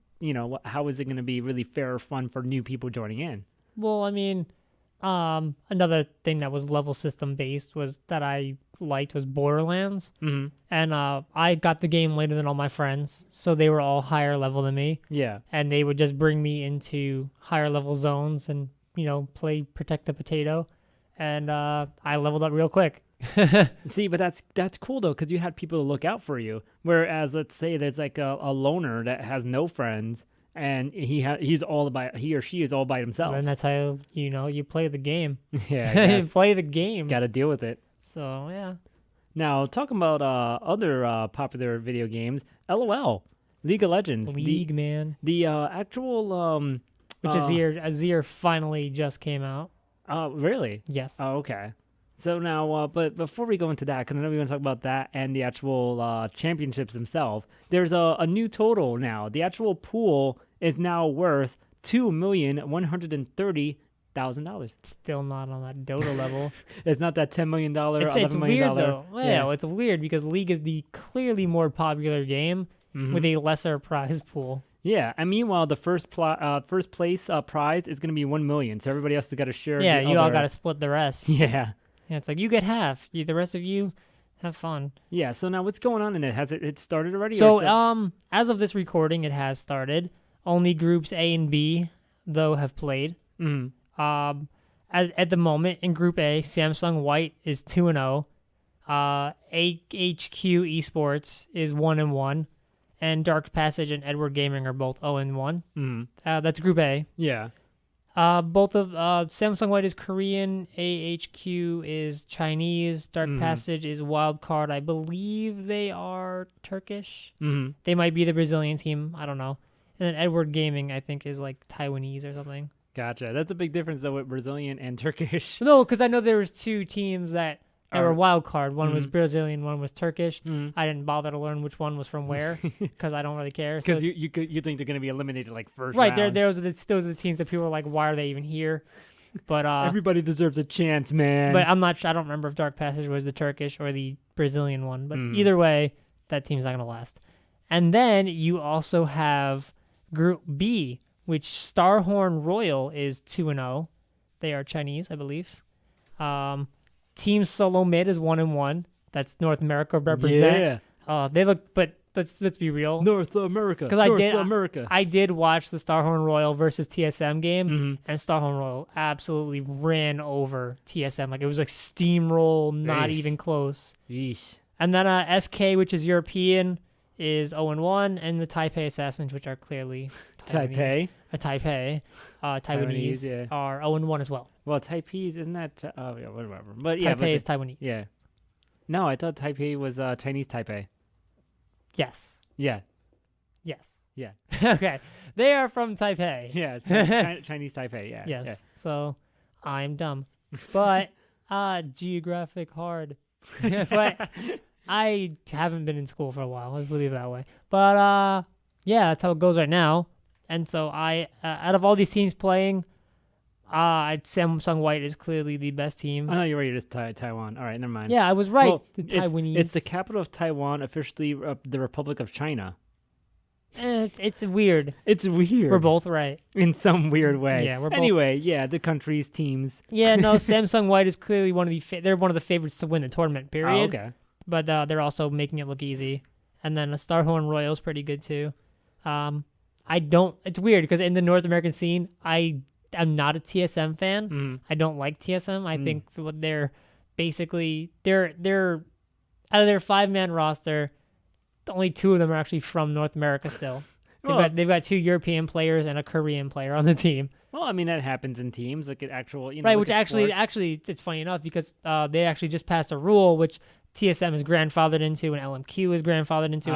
S1: how is it going to be really fair or fun for new people joining in?
S2: Well, I mean, another thing that was level system based was that I liked was Borderlands, and I got the game later than all my friends, so they were all higher level than me.
S1: Yeah,
S2: and they would just bring me into higher level zones and play protect the potato, and I leveled up real quick.
S1: See, but that's cool though, because you had people to look out for you. Whereas, let's say there's like a loner that has no friends, and he or she is all by himself.
S2: And that's how you play the game.
S1: Yeah,
S2: you play the game.
S1: Got to deal with it.
S2: So yeah.
S1: Now talking about other popular video games, LOL, League of Legends,
S2: man.
S1: The actual
S2: which Azir finally just came out.
S1: Really?
S2: Yes.
S1: Oh, okay. So now, but before we go into that, because I know we want to talk about that and the actual championships themselves, there's a new total now. The actual pool is now worth $2,130,000.
S2: It's still not on that Dota level.
S1: It's not that $10 million,
S2: it's
S1: $11 million.
S2: Weird though. Yeah, it's weird because League is the clearly more popular game with a lesser prize pool.
S1: Yeah, and meanwhile, the first place prize is going to be $1 million, so everybody else has got to share.
S2: Yeah, you all got to split the rest.
S1: Yeah.
S2: Yeah, it's like you get half. The rest of you have fun.
S1: Yeah. So now, what's going on in it? Has it started already?
S2: So, as of this recording, it has started. Only groups A and B, though, have played.
S1: Mm-hmm.
S2: At the moment, in Group A, Samsung White is 2-0. HQ Esports is 1-1, and Dark Passage and Edward Gaming are both 0-1. That's Group A.
S1: Yeah.
S2: Both of Samsung White is Korean, AHQ is Chinese, Dark Passage is wild card. I believe they are Turkish. They might be the Brazilian team. I don't know. And then Edward Gaming, I think, is like Taiwanese or something.
S1: Gotcha. That's a big difference though with Brazilian and Turkish.
S2: No, because I know there was two teams that were wild card. One was Brazilian, one was Turkish. I didn't bother to learn which one was from where because I don't really care.
S1: Because you think they're going to be eliminated like first
S2: right,
S1: round.
S2: those are the teams that people are like, why are they even here? But
S1: everybody deserves a chance, man.
S2: But I'm not sure. I don't remember if Dark Passage was the Turkish or the Brazilian one. But either way, that team's not going to last. And then you also have Group B, which Starhorn Royal is 2-0. They are Chinese, I believe. Team Solo Mid is 1-1. That's North America represent.
S1: Yeah.
S2: They look, but let's be real.
S1: North America.
S2: Because I did watch the Starhorn Royal versus TSM game, and Starhorn Royal absolutely ran over TSM. Like it was like steamroll, not even close.
S1: Yeesh.
S2: And then SK, which is European, is 0-1, and the Taipei Assassins, which are clearly Taiwanese, Taiwanese are 0-1 as well.
S1: Well, Taipei isn't that? Oh yeah, whatever. But
S2: Taipei is Taiwanese.
S1: Yeah. No, I thought Taipei was Chinese Taipei.
S2: Yes.
S1: Yeah.
S2: Yes.
S1: Yeah.
S2: Okay. They are from Taipei.
S1: Yeah. Chinese Taipei. Yeah.
S2: Yes.
S1: Yeah.
S2: So I'm dumb, but geographic hard. But I haven't been in school for a while. Let's leave it that way. But yeah, that's how it goes right now. And so out of all these teams playing, Samsung White is clearly the best team.
S1: I know you're right. You're just Taiwan. All right, never mind.
S2: Yeah, I was right.
S1: Well,
S2: the Taiwanese.
S1: It's the capital of Taiwan, officially the Republic of China.
S2: It's weird.
S1: It's weird.
S2: We're both right
S1: in some weird way.
S2: Yeah, we're both.
S1: Anyway, yeah, the country's teams.
S2: Yeah, no, Samsung White is clearly they're one of the favorites to win the tournament. Period.
S1: Oh, okay.
S2: But they're also making it look easy. And then a Starhorn Royal is pretty good too. It's weird because in the North American scene, I'm not a TSM fan. I don't like TSM. I think what they're basically they're out of their 5-man roster, only 2 of them are actually from North America still. They've got 2 European players and a Korean player on the team.
S1: Well, I mean that happens in teams, like at actual,
S2: right? Which actually, it's funny enough because they actually just passed a rule which TSM is grandfathered into and LMQ is grandfathered into.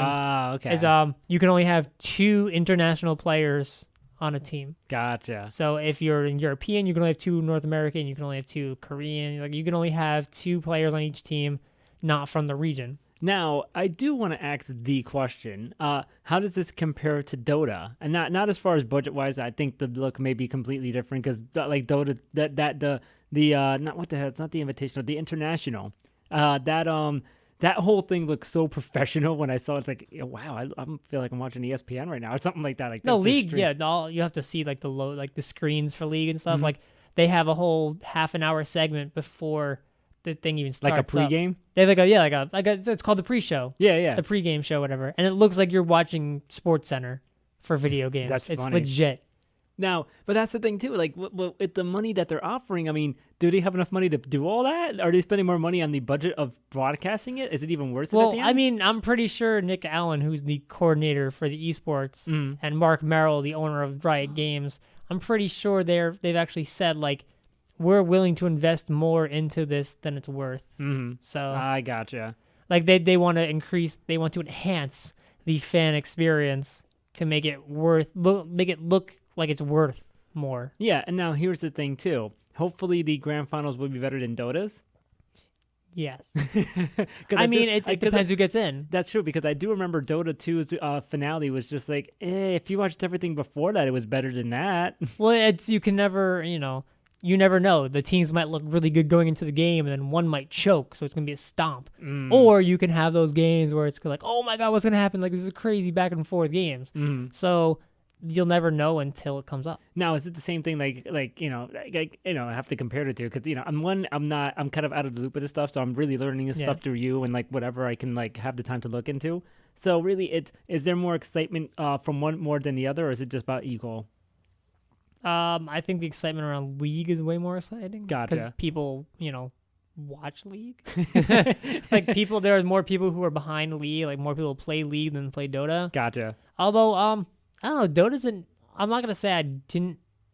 S1: Okay.
S2: Is you can only have 2 international players on a team.
S1: Gotcha.
S2: So if you're in European, you can only have 2 North American. You can only have 2 Korean. Like you can only have 2 players on each team, not from the region.
S1: Now, I do want to ask the question: how does this compare to Dota? And not as far as budget wise. I think the look may be completely different because like Dota, not what the hell? It's not the Invitational, the International. That whole thing looks so professional when I saw it. It's like, wow, I feel like I'm watching ESPN right now or something like that. Like
S2: no, League, yeah, no, you have to see like the screens for League and stuff. Like they have a whole half-an-hour segment before the thing even starts.
S1: Like a pregame?
S2: They have like a it's called the pre-show.
S1: Yeah.
S2: The pregame show, whatever. And it looks like you're watching Sports Center for video games.
S1: It's funny.
S2: Legit.
S1: Now, but that's the thing too. Like, with the money that they're offering, I mean, do they have enough money to do all that? Are they spending more money on the budget of broadcasting it? Is it even worth it at the end?
S2: I mean, I'm pretty sure Nick Allen, who's the coordinator for the esports, and Mark Merrill, the owner of Riot Games, I'm pretty sure they've actually said like, we're willing to invest more into this than it's worth. So
S1: I gotcha.
S2: Like they want to enhance the fan experience to make it look like it's worth more.
S1: Yeah, and now here's the thing too. Hopefully the grand finals will be better than Dota's.
S2: Yes. It depends who gets in.
S1: That's true, because I do remember Dota 2's finale was just like, if you watched everything before that, it was better than that.
S2: Well, you never know. The teams might look really good going into the game, and then one might choke, so it's going to be a stomp. Or you can have those games where it's like, oh my God, what's going to happen? Like, this is crazy back and forth games. So you'll never know until it comes up.
S1: Now, is it the same thing? I have to compare it to, because I'm kind of out of the loop with this stuff, so I'm really learning this stuff through you and like whatever I can like have the time to look into. So really, is there more excitement from one more than the other, or is it just about equal?
S2: I think the excitement around League is way more exciting.
S1: Gotcha.
S2: Because people, watch League. Like there are more people who are behind League, like more people play League than play Dota.
S1: Gotcha.
S2: Although I don't know, Dota's I'm not gonna say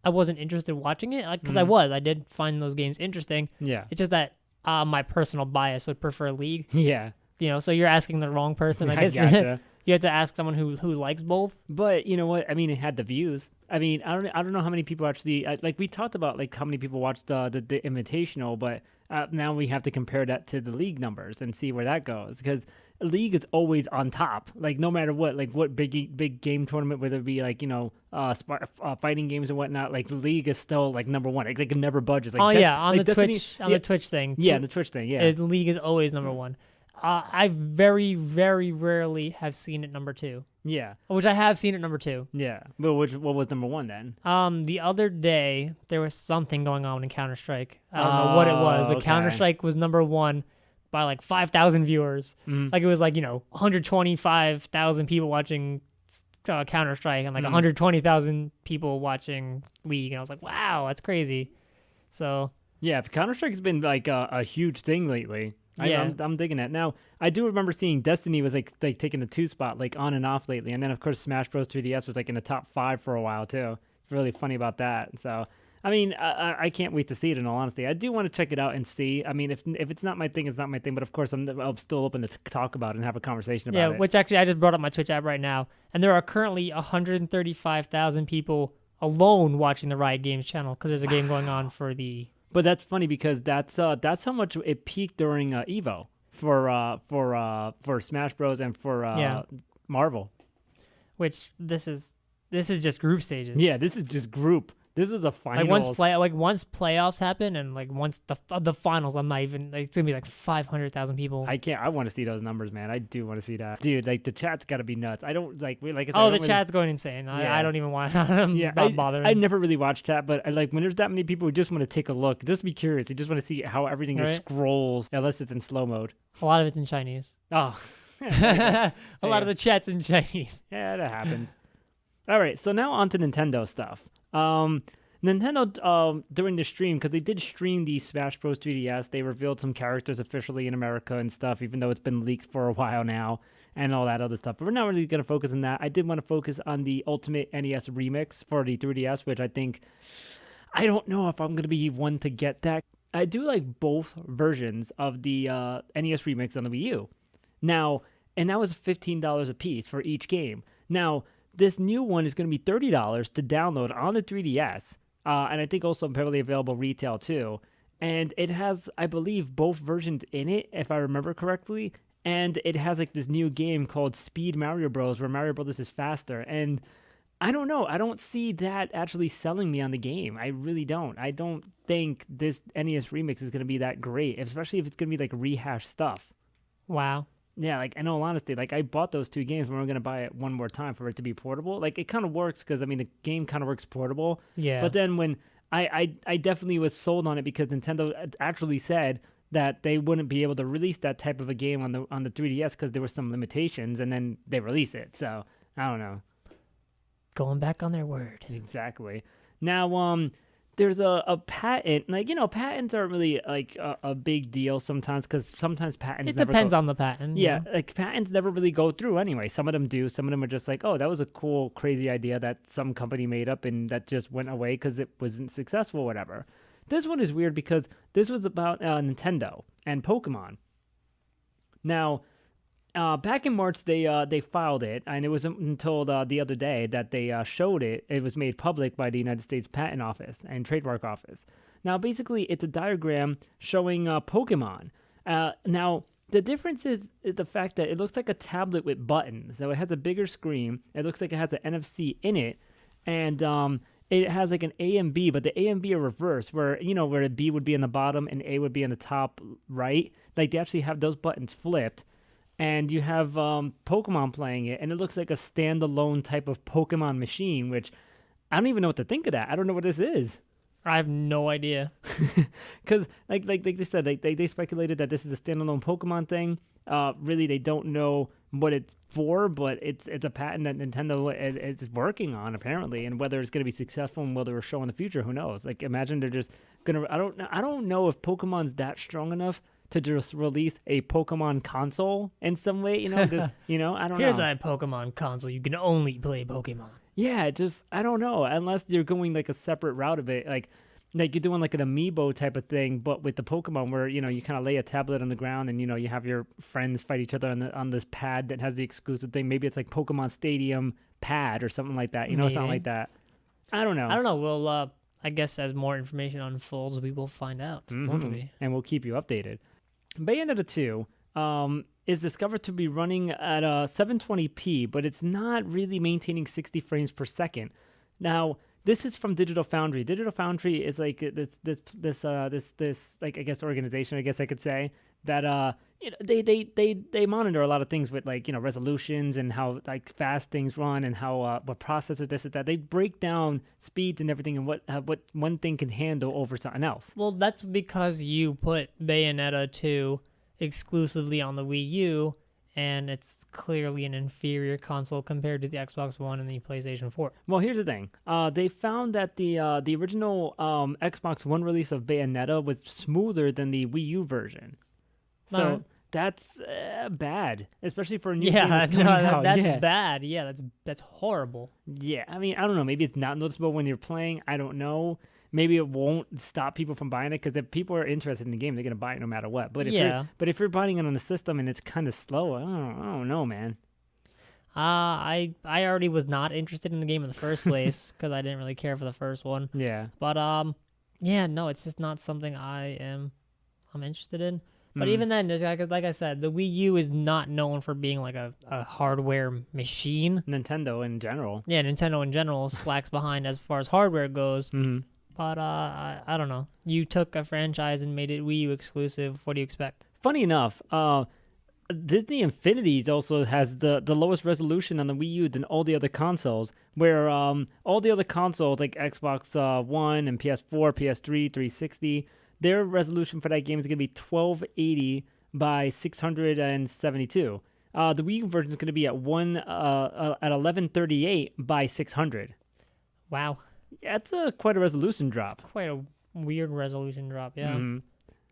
S2: I wasn't interested in watching it, because I did find those games interesting.
S1: Yeah.
S2: It's just that my personal bias would prefer League.
S1: Yeah.
S2: So you're asking the wrong person. I guess
S1: Gotcha.
S2: you have to ask someone who likes both.
S1: But you know what? I mean, it had the views. I mean, I don't know how many people actually like. We talked about like how many people watched the Invitational, but now we have to compare that to the League numbers and see where that goes, because League is always on top. Like no matter what, like what big game tournament, whether it be like fighting games and whatnot, like the League is still like number one. Like it never budges. Like,
S2: on
S1: like
S2: the
S1: Destiny,
S2: Twitch thing.
S1: Yeah, the Twitch thing. Yeah,
S2: the League is always number one. I very, very rarely have seen it number two.
S1: Yeah.
S2: Which I have seen it number two.
S1: Yeah. But what was number one then?
S2: The other day there was something going on in Counter-Strike. I don't know what it was, but okay. Counter-Strike was number one by like 5,000 viewers. Like it was like 125,000 people watching Counter-Strike and like 120,000 people watching League, and I was like, wow, that's crazy. So
S1: yeah, Counter-Strike has been like a huge thing lately.
S2: Yeah.
S1: I'm digging that. Now, I do remember seeing Destiny was like taking the 2 spot like on and off lately, and then of course Smash Bros 3DS was like in the top 5 for a while too. It's really funny about that. So, I mean, I can't wait to see it. In all honesty, I do want to check it out and see. I mean, if it's not my thing, it's not my thing. But of course, I'm still open to talk about it and have a conversation about it.
S2: Yeah, which actually I just brought up my Twitch app right now, and there are currently 135,000 people alone watching the Riot Games channel because there's a game going on for the.
S1: But that's funny because that's how much it peaked during Evo for Smash Bros and for Marvel.
S2: Which this is just group stages.
S1: Yeah, this is just group. This is the finals.
S2: Once playoffs happen and like once the finals, I'm not even like, it's gonna be like 500,000 people.
S1: I want to see those numbers, man. I do want to see that, dude. Like the chat's got to be nuts. I don't like I said,
S2: the chat's going insane. Yeah. I don't even want. I'm not bothering.
S1: I never really watch chat, but I like when there's that many people who just want to take a look, just be curious. You just want to see how everything just scrolls, unless it's in slow mode.
S2: A lot of it's in Chinese.
S1: Oh,
S2: a lot of the chat's in Chinese.
S1: Yeah, that happens. All right, so now on to Nintendo stuff. Nintendo, during the stream, because they did stream the Smash Bros 3DS, they revealed some characters officially in America and stuff, even though it's been leaked for a while now and all that other stuff. But we're not really going to focus on that. I did want to focus on the Ultimate NES Remix for the 3DS, which I don't know if I'm going to be one to get that. I do like both versions of the NES Remix on the Wii U. Now, and that was $15 a piece for each game. Now, this new one is going to be $30 to download on the 3DS, and I think also probably available retail too. And it has, I believe, both versions in it, if I remember correctly. And it has like this new game called Speed Mario Bros, where Mario Bros is faster. And I don't know. I don't see that actually selling me on the game. I really don't. I don't think this NES Remix is going to be that great, especially if it's going to be like rehashed stuff.
S2: Wow.
S1: Yeah, like in all honesty, like I bought those 2 games and we're gonna buy it one more time for it to be portable. Like it kind of works because I mean the game kind of works portable.
S2: Yeah.
S1: But then when I definitely was sold on it because Nintendo actually said that they wouldn't be able to release that type of a game on the 3DS because there were some limitations, and then they release it. So I don't know.
S2: Going back on their word.
S1: Exactly. Now there's a patent, like, patents aren't really like a big deal sometimes because sometimes patents.
S2: It depends on the patent.
S1: Yeah, like patents never really go through anyway. Some of them do. Some of them are just like, oh, that was a cool, crazy idea that some company made up and that just went away because it wasn't successful, whatever. This one is weird because this was about Nintendo and Pokemon. Now, back in March, they filed it, and it wasn't until the other day that they showed it. It was made public by the United States Patent Office and Trademark Office. Now, basically, it's a diagram showing Pokemon. Now, the difference is the fact that it looks like a tablet with buttons. So it has a bigger screen. It looks like it has an NFC in it, and it has like an A and B, but the A and B are reversed, where where the B would be in the bottom and A would be in the top right. Like they actually have those buttons flipped. And you have Pokemon playing it, and it looks like a standalone type of Pokemon machine, which I don't even know what to think of that. I don't know what this is.
S2: I have no idea.
S1: Because, like they said, they speculated that this is a standalone Pokemon thing. really they don't know what it's for, but it's a patent that Nintendo is working on apparently, and whether it's going to be successful and whether it'll show in the future, who knows? Like, imagine they're just gonna. I don't know if Pokemon's that strong enough to just release a Pokemon console in some way. Just I don't know.
S2: Here's a Pokemon console. You can only play Pokemon.
S1: Yeah, just I don't know. Unless you're going like a separate route of it, like you're doing like an amiibo type of thing, but with the Pokemon where, you kind of lay a tablet on the ground and, you have your friends fight each other on this pad that has the exclusive thing. Maybe it's like Pokemon Stadium pad or something like that, something like that. I don't know.
S2: We'll, I guess as more information unfolds, we will find out, won't we?
S1: And we'll keep you updated. Bayonetta 2 is discovered to be running at 720p, but it's not really maintaining 60 frames per second. Now, this is from Digital Foundry. Digital Foundry is like this like, I guess, organization, I guess I could say, that they monitor a lot of things with, like, resolutions and how, like, fast things run and how what processor this is that. They break down speeds and everything and what one thing can handle over something else.
S2: Well, that's because you put Bayonetta 2 exclusively on the Wii U, and it's clearly an inferior console compared to the Xbox One and the PlayStation 4.
S1: Well, here's the thing. They found that the original Xbox One release of Bayonetta was smoother than the Wii U version. So that's bad, especially for a new game that's coming out.
S2: That's bad. Yeah, that's horrible.
S1: Yeah, I mean, I don't know. Maybe it's not noticeable when you're playing. I don't know. Maybe it won't stop people from buying it, because if people are interested in the game, they're gonna buy it no matter what. But if you're buying it on the system and it's kind of slow, I don't know, man.
S2: I already was not interested in the game in the first place because I didn't really care for the first one.
S1: Yeah.
S2: But no, it's just not something I'm interested in. But even then, like I said, the Wii U is not known for being like a hardware machine.
S1: Nintendo in general.
S2: Yeah, Nintendo in general slacks behind as far as hardware goes.
S1: Mm-hmm.
S2: But I don't know. You took a franchise and made it Wii U exclusive. What do you expect?
S1: Funny enough, Disney Infinity also has the lowest resolution on the Wii U than all the other consoles, where all the other consoles like Xbox One and PS4, PS3, 360, their resolution for that game is going to be 1280 by 672. The Wii U version is going to be at 1138 by 600.
S2: Wow.
S1: That's quite a resolution drop.
S2: It's quite a weird resolution drop, yeah.
S1: Mm-hmm.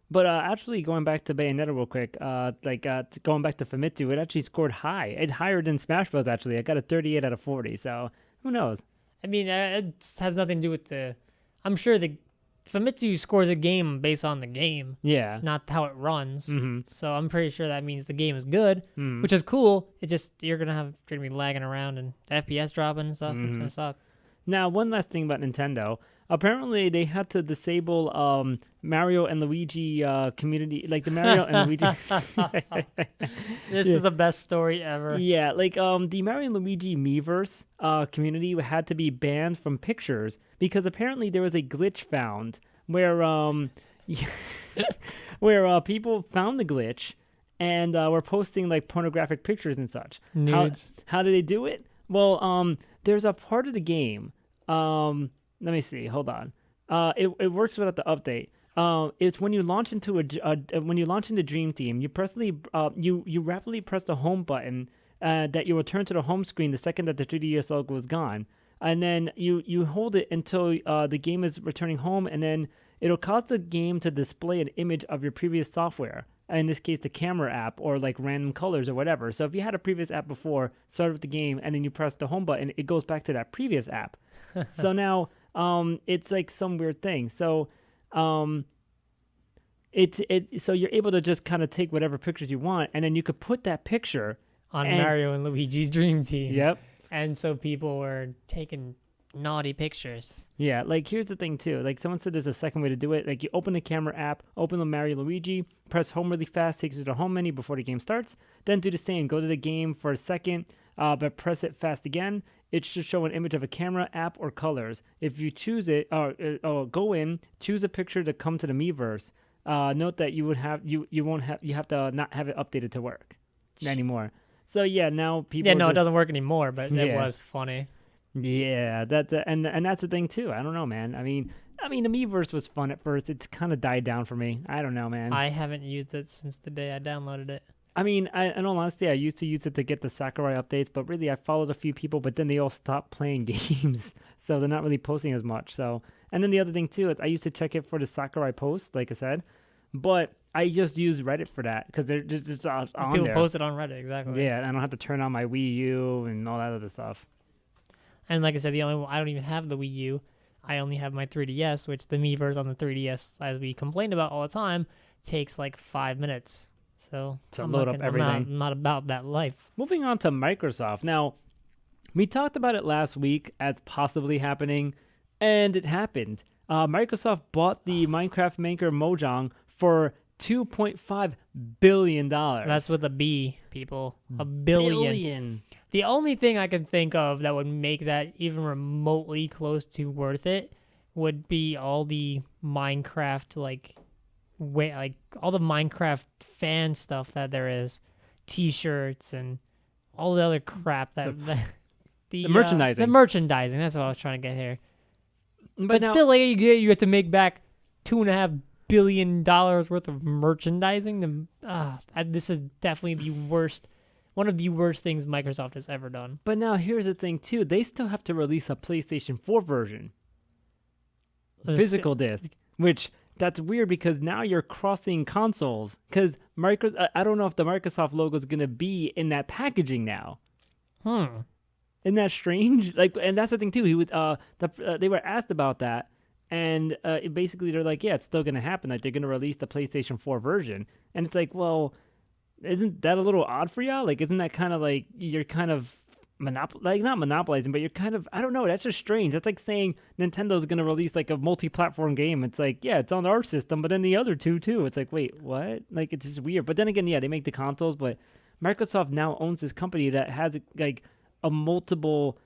S1: But actually, going back to Bayonetta real quick, going back to Famitsu, it actually scored high. It's higher than Smash Bros. Actually, I got a 38 out of 40. So who knows?
S2: I mean, it has nothing to do with the. I'm sure the Famitsu scores a game based on the game, not how it runs.
S1: Mm-hmm.
S2: So I'm pretty sure that means the game is good, which is cool. It just you're gonna be lagging around and FPS dropping and stuff. It's gonna suck.
S1: Now, one last thing about Nintendo. Apparently, they had to disable Mario and Luigi community, like the Mario and Luigi.
S2: This is the best story ever.
S1: Yeah, like the Mario and Luigi Miiverse community had to be banned from pictures because apparently there was a glitch found where where people found the glitch and were posting like pornographic pictures and such.
S2: Nudes.
S1: How did they do it? Well, there's a part of the game. Let me see. Hold on. It works without the update. It's when you launch into when you launch into Dream Team, you you rapidly press the home button that you return to the home screen the second that the 3DS logo is gone, and then you hold it until the game is returning home, and then it'll cause the game to display an image of your previous software. In this case, the camera app or like random colors or whatever. So if you had a previous app before, start with the game, and then you press the home button, it goes back to that previous app. So now it's like some weird thing. So so you're able to just kind of take whatever pictures you want, and then you could put that picture
S2: on Mario and Luigi's Dream Team.
S1: Yep.
S2: And so people were taking naughty pictures.
S1: Yeah, like here's the thing too. Like someone said there's a second way to do it. Like you open the camera app, open the Mario Luigi, press home really fast, takes you to the home menu before the game starts. Then do the same. Go to the game for a second, but press it fast again. It should show an image of a camera, app, or colors. If you choose it, go in, choose a picture to come to the Miiverse. Note that you have to not have it updated to work anymore. So yeah, now people.
S2: Yeah, no, it doesn't work anymore, but it was funny.
S1: Yeah, and that's the thing too. I don't know, man. I mean, the Miiverse was fun at first. It's kind of died down for me. I don't know, man.
S2: I haven't used it since the day I downloaded it.
S1: I mean, in all honesty, I used to use it to get the Sakurai updates, but really I followed a few people, but then they all stopped playing games, so they're not really posting as much. So, and then the other thing too is I used to check it for the Sakurai posts, like I said, but I just use Reddit for that because they're just it's on
S2: People
S1: there.
S2: post it on Reddit, exactly.
S1: Yeah, and I don't have to turn on my Wii U and all that other stuff.
S2: And like I said, I don't even have the Wii U. I only have my 3DS, which the Miiverse on the 3DS, as we complained about all the time, takes like 5 minutes. So
S1: To load up everything.
S2: I'm not about that life.
S1: Moving on to Microsoft. Now, we talked about it last week as possibly happening, and it happened. Microsoft bought the Minecraft maker Mojang for $2.5 billion.
S2: That's with a B, people. A billion. The only thing I can think of that would make that even remotely close to worth it would be all the Minecraft, like all the Minecraft fan stuff that there is. T-shirts and all the other crap that...
S1: The merchandising.
S2: The merchandising, that's what I was trying to get here. But
S1: now,
S2: still, like, you have to make back $2.5 billion worth of merchandising. This is definitely one of the worst things Microsoft has ever done.
S1: But now here's the thing too: they still have to release a PlayStation 4 version, physical disc, which that's weird because now you're crossing consoles. Because I don't know if the Microsoft logo is gonna be in that packaging now. Isn't that strange? Like, and that's the thing too. They were asked about that. And basically, they're like, yeah, it's still going to happen. Like, they're going to release the PlayStation 4 version. And it's like, well, isn't that a little odd for y'all? Like, isn't that kind of like you're kind of not monopolizing, but you're kind of, I don't know. That's just strange. That's like saying Nintendo's going to release like a multi-platform game. It's like, yeah, it's on our system, but then the other two too. It's like, wait, what? Like, it's just weird. But then again, yeah, they make the consoles, but Microsoft now owns this company that has like a multiple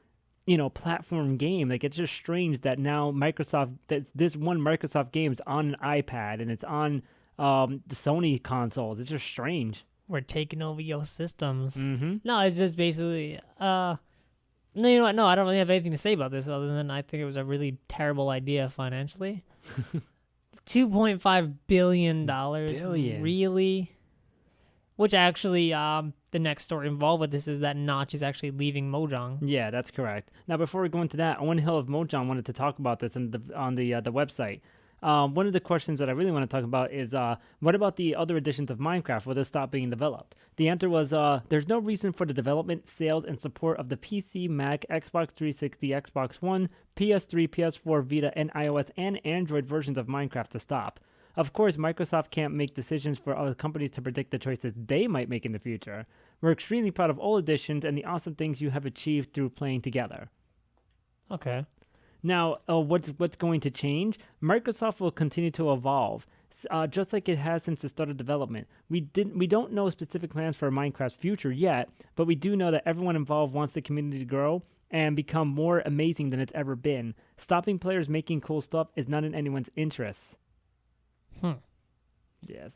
S1: platform game. Like, it's just strange that now this one Microsoft game is on an iPad and it's on the Sony consoles. It's just strange.
S2: We're taking over your systems.
S1: Mm-hmm.
S2: No, it's just basically, no, you know what? No, I don't really have anything to say about this other than I think it was a really terrible idea financially. $2.5 billion. Really? Which actually, the next story involved with this is that Notch is actually leaving Mojang.
S1: Yeah, that's correct. Now, before we go into that, Owen Hill of Mojang wanted to talk about this on the website. One of the questions that I really want to talk about is, what about the other editions of Minecraft? Will they stop being developed? The answer was, there's no reason for the development, sales, and support of the PC, Mac, Xbox 360, Xbox One, PS3, PS4, Vita, and iOS and Android versions of Minecraft to stop. Of course, Microsoft can't make decisions for other companies to predict the choices they might make in the future. We're extremely proud of all editions and the awesome things you have achieved through playing together.
S2: Okay.
S1: Now, what's going to change? Microsoft will continue to evolve, just like it has since the start of development. We don't know specific plans for Minecraft's future yet, but we do know that everyone involved wants the community to grow and become more amazing than it's ever been. Stopping players making cool stuff is not in anyone's interests. Yeah,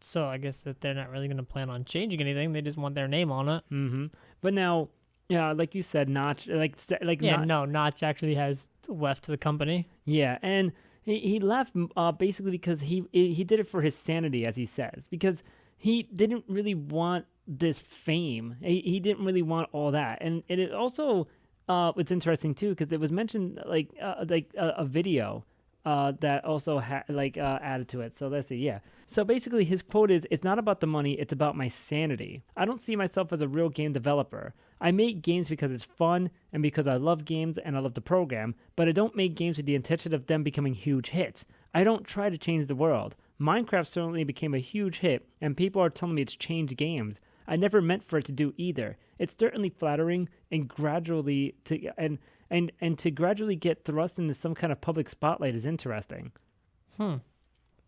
S2: so I guess that they're not really going to plan on changing anything. They just want their name on it.
S1: Mm-hmm. But now, yeah, like you said, Notch,
S2: Notch actually has left the company.
S1: Yeah, and he left basically because he did it for his sanity, as he says, because he didn't really want this fame. He didn't really want all that, and it also it's interesting too because it was mentioned like a video. That also added to it. So let's see. Yeah. So basically his quote is, "It's not about the money. It's about my sanity. I don't see myself as a real game developer. I make games because it's fun and because I love games and I love the program, but I don't make games with the intention of them becoming huge hits. I don't try to change the world. Minecraft certainly became a huge hit and people are telling me it's changed games. I never meant for it to do either. It's certainly flattering and gradually to gradually get thrust into some kind of public spotlight is interesting."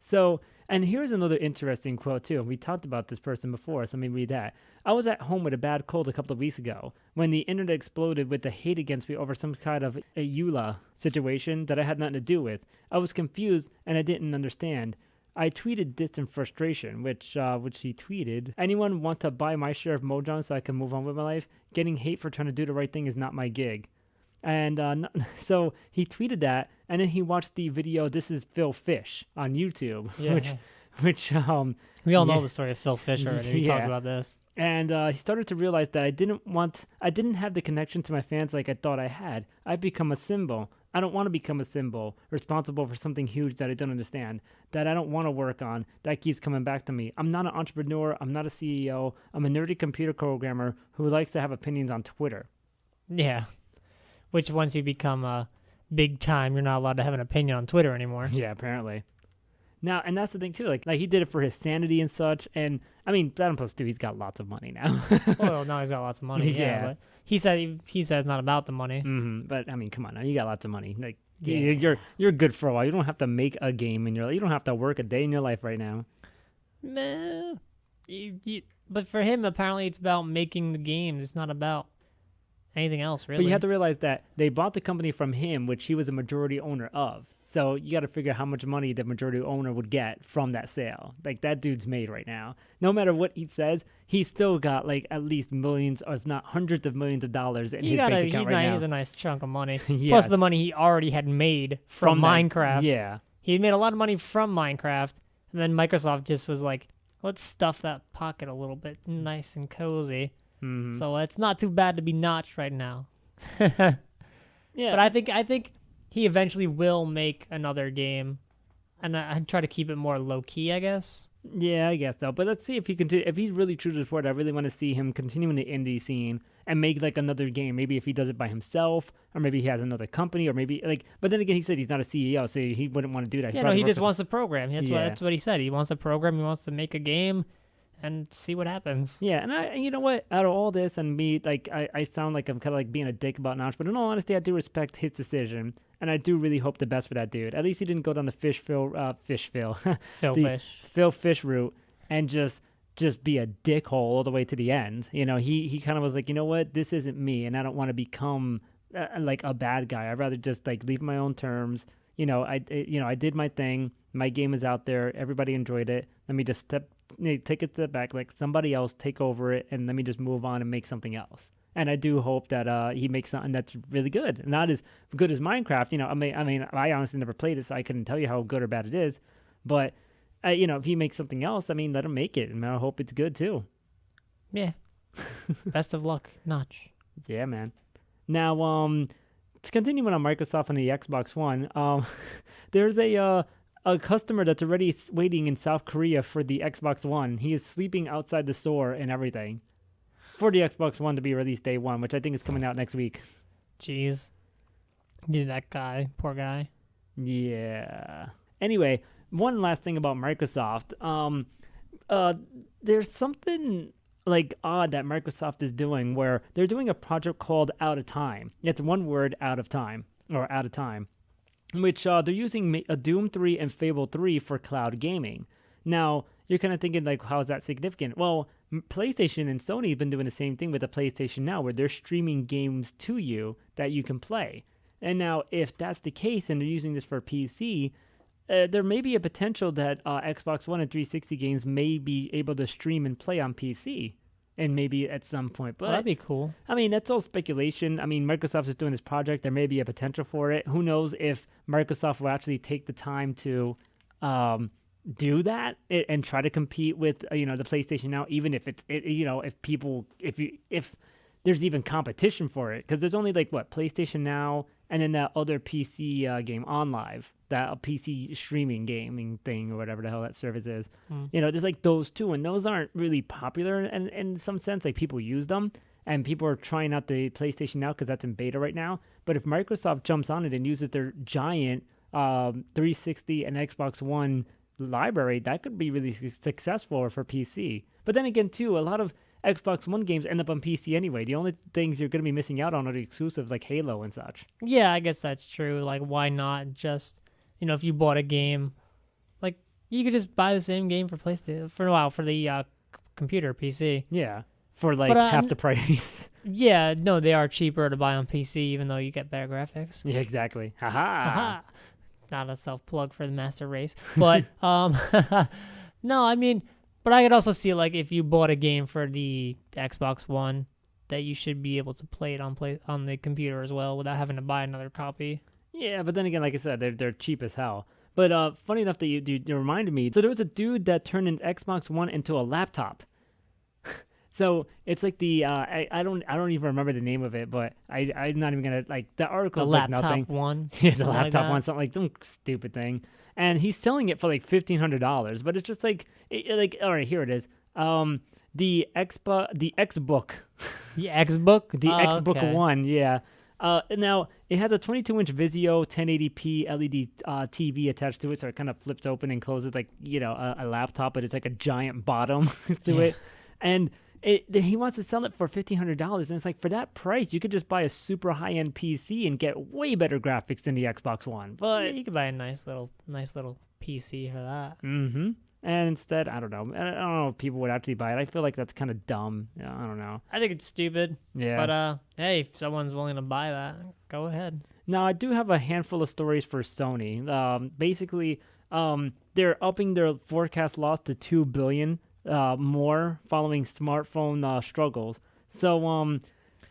S1: So, and here's another interesting quote too. We talked about this person before, so let me read that. "I was at home with a bad cold a couple of weeks ago when the internet exploded with the hate against me over some kind of a EULA situation that I had nothing to do with. I was confused and I didn't understand. I tweeted this in frustration," which he tweeted, "Anyone want to buy my share of Mojang so I can move on with my life? Getting hate for trying to do the right thing is not my gig." And so he tweeted that, and then he watched the video "This is Phil Fish" on YouTube, which
S2: We all
S1: yeah.
S2: know the story of Phil Fish already. We talked about this.
S1: And he started to realize that I didn't have the connection to my fans like I thought I had. I've become a symbol. I don't want to become a symbol responsible for something huge that I don't understand, that I don't want to work on, that keeps coming back to me. I'm not an entrepreneur. I'm not a CEO. I'm a nerdy computer programmer who likes to have opinions on Twitter.
S2: Yeah. Which once you become a big time, you're not allowed to have an opinion on Twitter anymore.
S1: Yeah, apparently. Now, and that's the thing too. Like he did it for his sanity and such. And I mean, Platinum Plus 2, he's got lots of money now.
S2: Well, now he's got lots of money. Yeah. But he said it's not about the money.
S1: Mm-hmm. But I mean, come on now, you got lots of money. Like you're good for a while. You don't have to make a game in your life. You don't have to work a day in your life right now.
S2: Nah. But for him, apparently, it's about making the games. It's not about anything else, really.
S1: But you have to realize that they bought the company from him, which he was a majority owner of. So you got to figure how much money the majority owner would get from that sale. Like, that dude's made right now. No matter what he says, he's still got like at least millions, or if not hundreds of millions of dollars in his bank account right now.
S2: He's a nice chunk of money.
S1: Yes.
S2: Plus the money he already had made from Minecraft.
S1: Yeah.
S2: He made a lot of money from Minecraft, and then Microsoft just was like, let's stuff that pocket a little bit nice and cozy.
S1: Mm-hmm.
S2: So it's not too bad to be notched right now.
S1: Yeah.
S2: But I think he eventually will make another game, and I try to keep it more low key, I guess.
S1: Yeah, I guess so. But let's see if he if he's really true to the sport. I really want to see him continue in the indie scene and make like another game. Maybe if he does it by himself, or maybe he has another company, or maybe like. But then again, he said he's not a CEO, so he wouldn't want to do that.
S2: Yeah, no, he just wants to program. That's what he said. He wants to program. He wants to make a game and see what happens.
S1: Yeah, and you know what? Out of all this, and me, like, I sound like I'm kind of like being a dick about Notch, but in all honesty, I do respect his decision, and I do really hope the best for that dude. At least he didn't go down the Phil Fish route and just be a dickhole all the way to the end. You know, he kind of was like, you know what? This isn't me, and I don't want to become like a bad guy. I'd rather just like leave my own terms. You know, I did my thing. My game is out there. Everybody enjoyed it. Let me just take a step back, like somebody else take over it, and let me just move on and make something else. And I do hope that he makes something that's really good, not as good as Minecraft. You know, I mean, I honestly never played it, so I couldn't tell you how good or bad it is. But you know, if he makes something else, I mean, let him make it, and I hope it's good too.
S2: Yeah. Best of luck, Notch.
S1: Yeah, man. Now, to continue on Microsoft and the Xbox One, there's a customer that's already waiting in South Korea for the Xbox One. He is sleeping outside the store and everything for the Xbox One to be released day one, which I think is coming out next week.
S2: Jeez. Yeah, that guy. Poor guy.
S1: Yeah. Anyway, one last thing about Microsoft. There's something like odd that Microsoft is doing where they're doing a project called Out of Time. It's one word, Out of Time, or Out of Time, which they're using Doom 3 and Fable 3 for cloud gaming. Now, you're kind of thinking, like, how is that significant? Well, PlayStation and Sony have been doing the same thing with the PlayStation Now, where they're streaming games to you that you can play. And now, if that's the case and they're using this for PC, there may be a potential that Xbox One and 360 games may be able to stream and play on PC. And maybe at some point. But
S2: that'd be cool.
S1: I mean, that's all speculation. I mean, Microsoft is doing this project. There may be a potential for it. Who knows if Microsoft will actually take the time to do that and try to compete with the PlayStation Now, even if if there's even competition for it, because there's only like PlayStation Now and then that other PC game OnLive, that PC streaming gaming thing or whatever the hell that service is. There's like those two, and those aren't really popular in some sense. Like, people use them, and people are trying out the PlayStation Now because that's in beta right now. But if Microsoft jumps on it and uses their giant 360 and Xbox One library, that could be really successful for PC. But then again, too, a lot of Xbox One games end up on PC anyway. The only things you're going to be missing out on are the exclusives like Halo and such.
S2: Yeah, I guess that's true. Like, why not just, if you bought a game, like, you could just buy the same game for PlayStation for the computer PC.
S1: Yeah, for like half the price.
S2: Yeah, no, they are cheaper to buy on PC, even though you get better graphics.
S1: Yeah, exactly. Haha.
S2: Not a self-plug for the Master Race. But, no, I mean, but I could also see, like, if you bought a game for the Xbox One, that you should be able to play it on the computer as well without having to buy another copy.
S1: Yeah, but then again, like I said, they're cheap as hell. But funny enough that you reminded me. So there was a dude that turned an Xbox One into a laptop. So it's like the I don't even remember the name of it, but I'm not even gonna like the article.
S2: The
S1: like
S2: laptop
S1: nothing.
S2: one.
S1: Yeah, the
S2: something
S1: laptop
S2: like
S1: one, something like some stupid thing, and he's selling it for like $1,500. But it's just like like all right, here it is. The Xbook,
S2: The Xbook.
S1: the Xbook
S2: Okay.
S1: One, yeah. Now it has a 22-inch Vizio 1080p LED TV attached to it, so it kind of flips open and closes like a laptop, but it's like a giant bottom to it, and. He wants to sell it for $1,500, and it's like for that price, you could just buy a super high-end PC and get way better graphics than the Xbox One.
S2: Yeah,
S1: But
S2: you could buy a nice little PC for that.
S1: and instead, I don't know if people would actually buy it. I feel like that's kind of dumb. Yeah, I don't know.
S2: I think it's stupid.
S1: Yeah.
S2: But hey, if someone's willing to buy that, go ahead.
S1: Now I do have a handful of stories for Sony. Basically, they're upping their forecast loss to $2 billion. More following smartphone struggles. So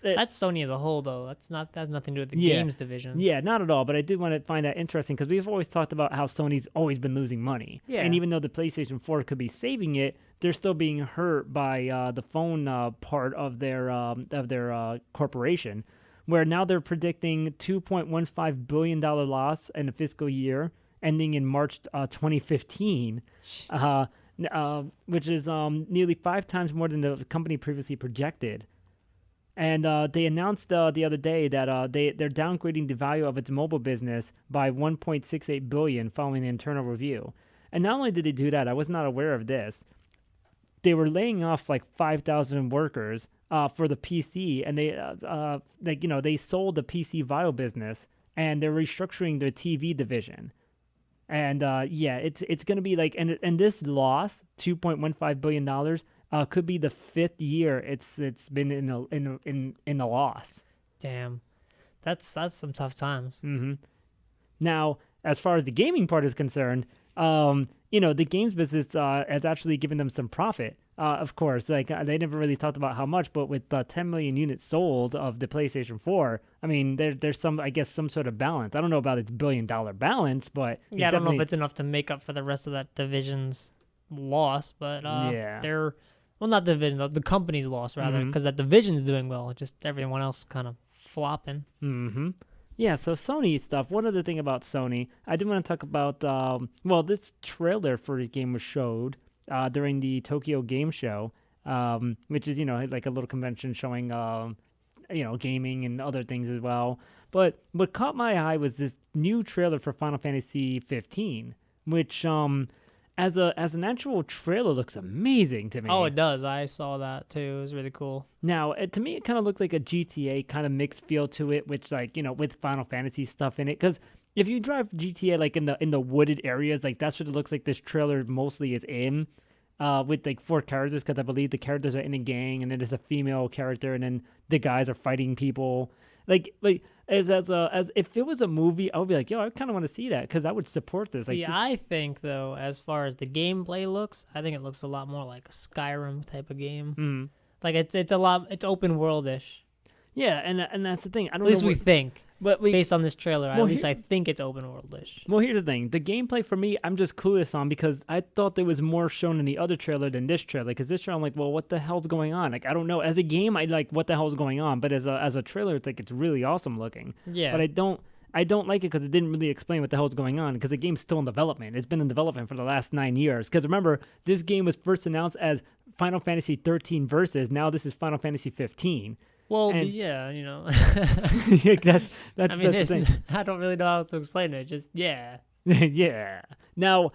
S2: That's Sony as a whole, though. That has nothing to do with the
S1: Yeah.
S2: games division.
S1: yeah, not at all. But I did want to find that interesting because we've always talked about how Sony's always been losing money.
S2: Yeah.
S1: And even though the PlayStation 4 could be saving it, they're still being hurt by the phone part of their corporation, where now they're predicting $2.15 billion loss in the fiscal year ending in March 2015. Which is nearly 5 times more than the company previously projected. And they announced the other day that they're downgrading the value of its mobile business by $1.68 billion following an internal review. And not only did they do that, I was not aware of this. They were laying off like 5,000 workers for the PC, and they sold the PC Vio business, and they're restructuring their TV division. And it's going to be like, and this loss, $2.15 billion, could be the 5th year it's been in the loss.
S2: Damn, that's some tough times.
S1: Mm-hmm. Now, as far as the gaming part is concerned, the games business has actually given them some profit. Of course, like they never really talked about how much, but with 10 million units sold of the PlayStation 4, I mean, there's some sort of balance. I don't know about its $1 billion balance, but
S2: Yeah, I don't know if it's enough to make up for the rest of that division's loss, but they're not division, the company's loss rather, because that division's doing well. Just everyone else kind of flopping.
S1: Mm-hmm. Yeah, so Sony stuff. One other thing about Sony, I did want to talk about, this trailer for the game was showed during the Tokyo Game Show, which is, like a little convention showing, gaming and other things as well. But what caught my eye was this new trailer for Final Fantasy 15, which, as an actual trailer looks amazing to me.
S2: Oh, it does. I saw that too. It was really cool.
S1: Now, to me, it kind of looked like a GTA kind of mixed feel to it, which with Final Fantasy stuff in it. Because if you drive GTA like in the wooded areas, like that's what it looks like this trailer mostly is in, with like 4 characters. Because I believe the characters are in a gang, and then there's a female character, and then the guys are fighting people. Like as if it was a movie, I would be like, yo, I kind of want to see that because I would support this.
S2: See, I think though, as far as the gameplay looks, I think it looks a lot more like a Skyrim type of game.
S1: Mm-hmm.
S2: Like it's open world-ish.
S1: Yeah, and that's the thing. I don't
S2: At least
S1: know
S2: we think.
S1: But
S2: based on this trailer, at least I think it's open world-ish.
S1: Well, here's the thing. The gameplay for me, I'm just clueless on because I thought there was more shown in the other trailer than this trailer. Because this trailer, I'm like, well, what the hell's going on? Like, I don't know. As a game, I like what the hell's going on. But as a trailer, it's like it's really awesome looking.
S2: Yeah.
S1: But I don't like it because it didn't really explain what the hell's going on because the game's still in development. It's been in development for the last 9 years. Because remember, this game was first announced as Final Fantasy 13 Versus. Now this is Final Fantasy 15.
S2: Well,
S1: yeah, that's the thing.
S2: I don't really know how to explain it. Just yeah.
S1: Yeah. Now,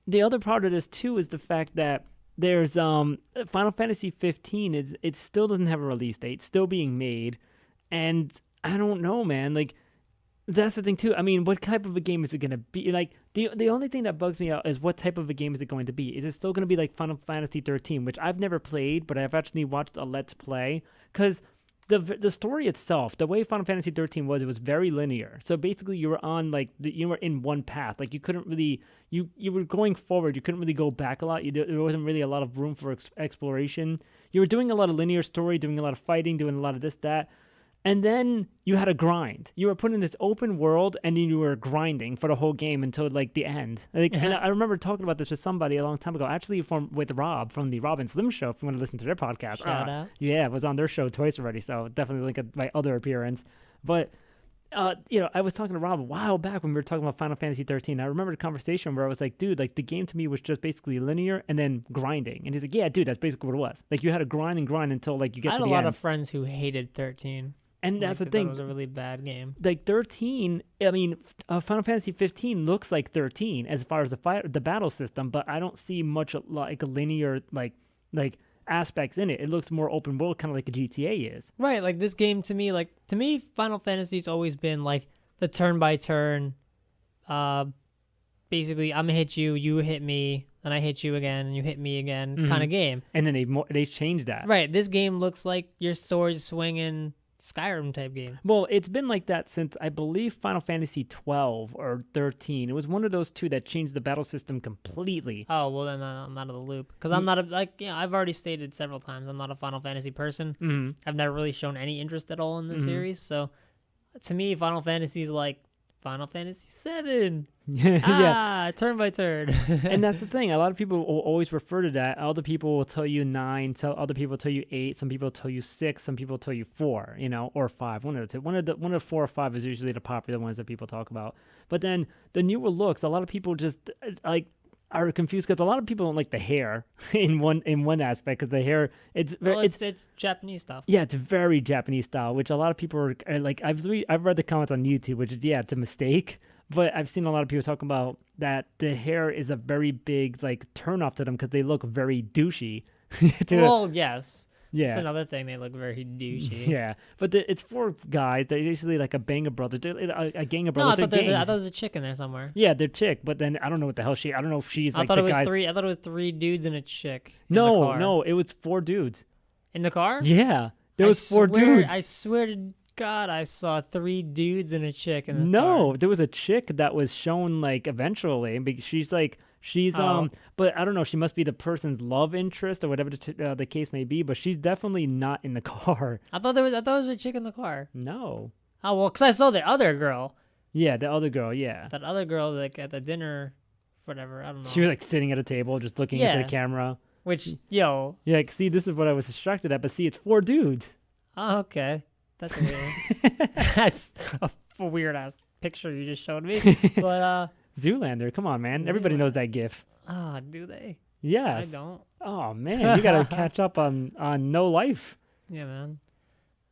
S1: the other part of this too is the fact that there's Final Fantasy 15 it still doesn't have a release date, still being made, and I don't know, man. Like that's the thing too. I mean, what type of a game is it going to be? Like the only thing that bugs me out is what type of a game is it going to be? Is it still going to be like Final Fantasy 13, which I've never played, but I've actually watched a Let's Play because the story itself, the way Final Fantasy 13 was, it was very linear. So basically, you were on you were in one path. Like you couldn't really you were going forward. You couldn't really go back a lot. There wasn't really a lot of room for exploration. You were doing a lot of linear story, doing a lot of fighting, doing a lot of this that. And then you had a grind. You were put in this open world, and then you were grinding for the whole game until like the end. Like, and I remember talking about this with somebody a long time ago, actually with Rob from the Rob and Slim Show. If you want to listen to their podcast,
S2: Shout out.
S1: Yeah, it was on their show twice already, so definitely link at my other appearance. But I was talking to Rob a while back when we were talking about Final Fantasy 13. I remember the conversation where I was like, dude, like the game to me was just basically linear and then grinding. And he's like, yeah, dude, that's basically what it was. Like you had to grind and grind until like you get to the end.
S2: I had a lot of friends who hated 13.
S1: And that's the
S2: That
S1: thing.
S2: was a really bad game.
S1: Like 13, I mean, Final Fantasy 15 looks like 13 as far as the battle system, but I don't see much like a linear like aspects in it. It looks more open world, kind of like a GTA is.
S2: Right, like this game to me, Final Fantasy's always been like the turn by turn. Basically, I'm gonna hit you, you hit me, then I hit you again, and you hit me again, kind of game.
S1: And then they changed that.
S2: Right, this game looks like your sword swinging Skyrim type game.
S1: Well, it's been like that since I believe Final Fantasy 12 or 13. It was one of those two that changed the battle system completely.
S2: Oh, well then I'm out of the loop because I'm not I've already stated several times I'm not a Final Fantasy person.
S1: Mm-hmm.
S2: I've never really shown any interest at all in the series. So to me, Final Fantasy is like Final Fantasy 7.
S1: Yeah.
S2: Turn by turn.
S1: And that's the thing. A lot of people will always refer to that. Other people will tell you 9. Other people will tell you 8. Some people will tell you 6. Some people will tell you 4. Or 5. One of the two. One of 4 or 5 is usually the popular ones that people talk about. But then the newer looks, a lot of people just like are confused because a lot of people don't like the hair in one aspect because the hair it's
S2: Japanese stuff.
S1: Yeah, it's very Japanese style, which a lot of people are like. I've read the comments on YouTube, which is it's a mistake. But I've seen a lot of people talking about that the hair is a very big like turn off to them because they look very douchey.
S2: Well, yes.
S1: Yeah.
S2: It's another thing. They look very douchey.
S1: Yeah. But it's 4 guys. They're usually like a bang of brothers. A gang of
S2: No, I
S1: brothers.
S2: thought there was a chick in there somewhere.
S1: Yeah, they're chick. But then I don't know what the hell I don't know if she's like
S2: I thought
S1: the guy.
S2: I thought it was 3 dudes and a chick. In the car.
S1: No, it was 4 dudes.
S2: In the car?
S1: Yeah. There was 4 dudes.
S2: I swear to God, I saw 3 dudes and a chick in this
S1: No,
S2: car.
S1: there was a chick that was shown like eventually. She's but I don't know. She must be the person's love interest or whatever the case may be. But she's definitely not in the car.
S2: I thought there was a chick in the car.
S1: No.
S2: Oh well, because I saw the other girl.
S1: Yeah, the other girl. Yeah.
S2: That other girl, like at the dinner, whatever. I don't know.
S1: She was like sitting at a table, just looking into the camera.
S2: Which yo.
S1: Yeah. See, this is what I was distracted at. But see, it's 4 dudes.
S2: Oh, okay. That's weird. That's a weird ass picture you just showed me. But
S1: Zoolander, come on, man. Everybody knows that GIF.
S2: Do they?
S1: Yes.
S2: I don't.
S1: Oh man, you gotta catch up on No Life.
S2: Yeah, man.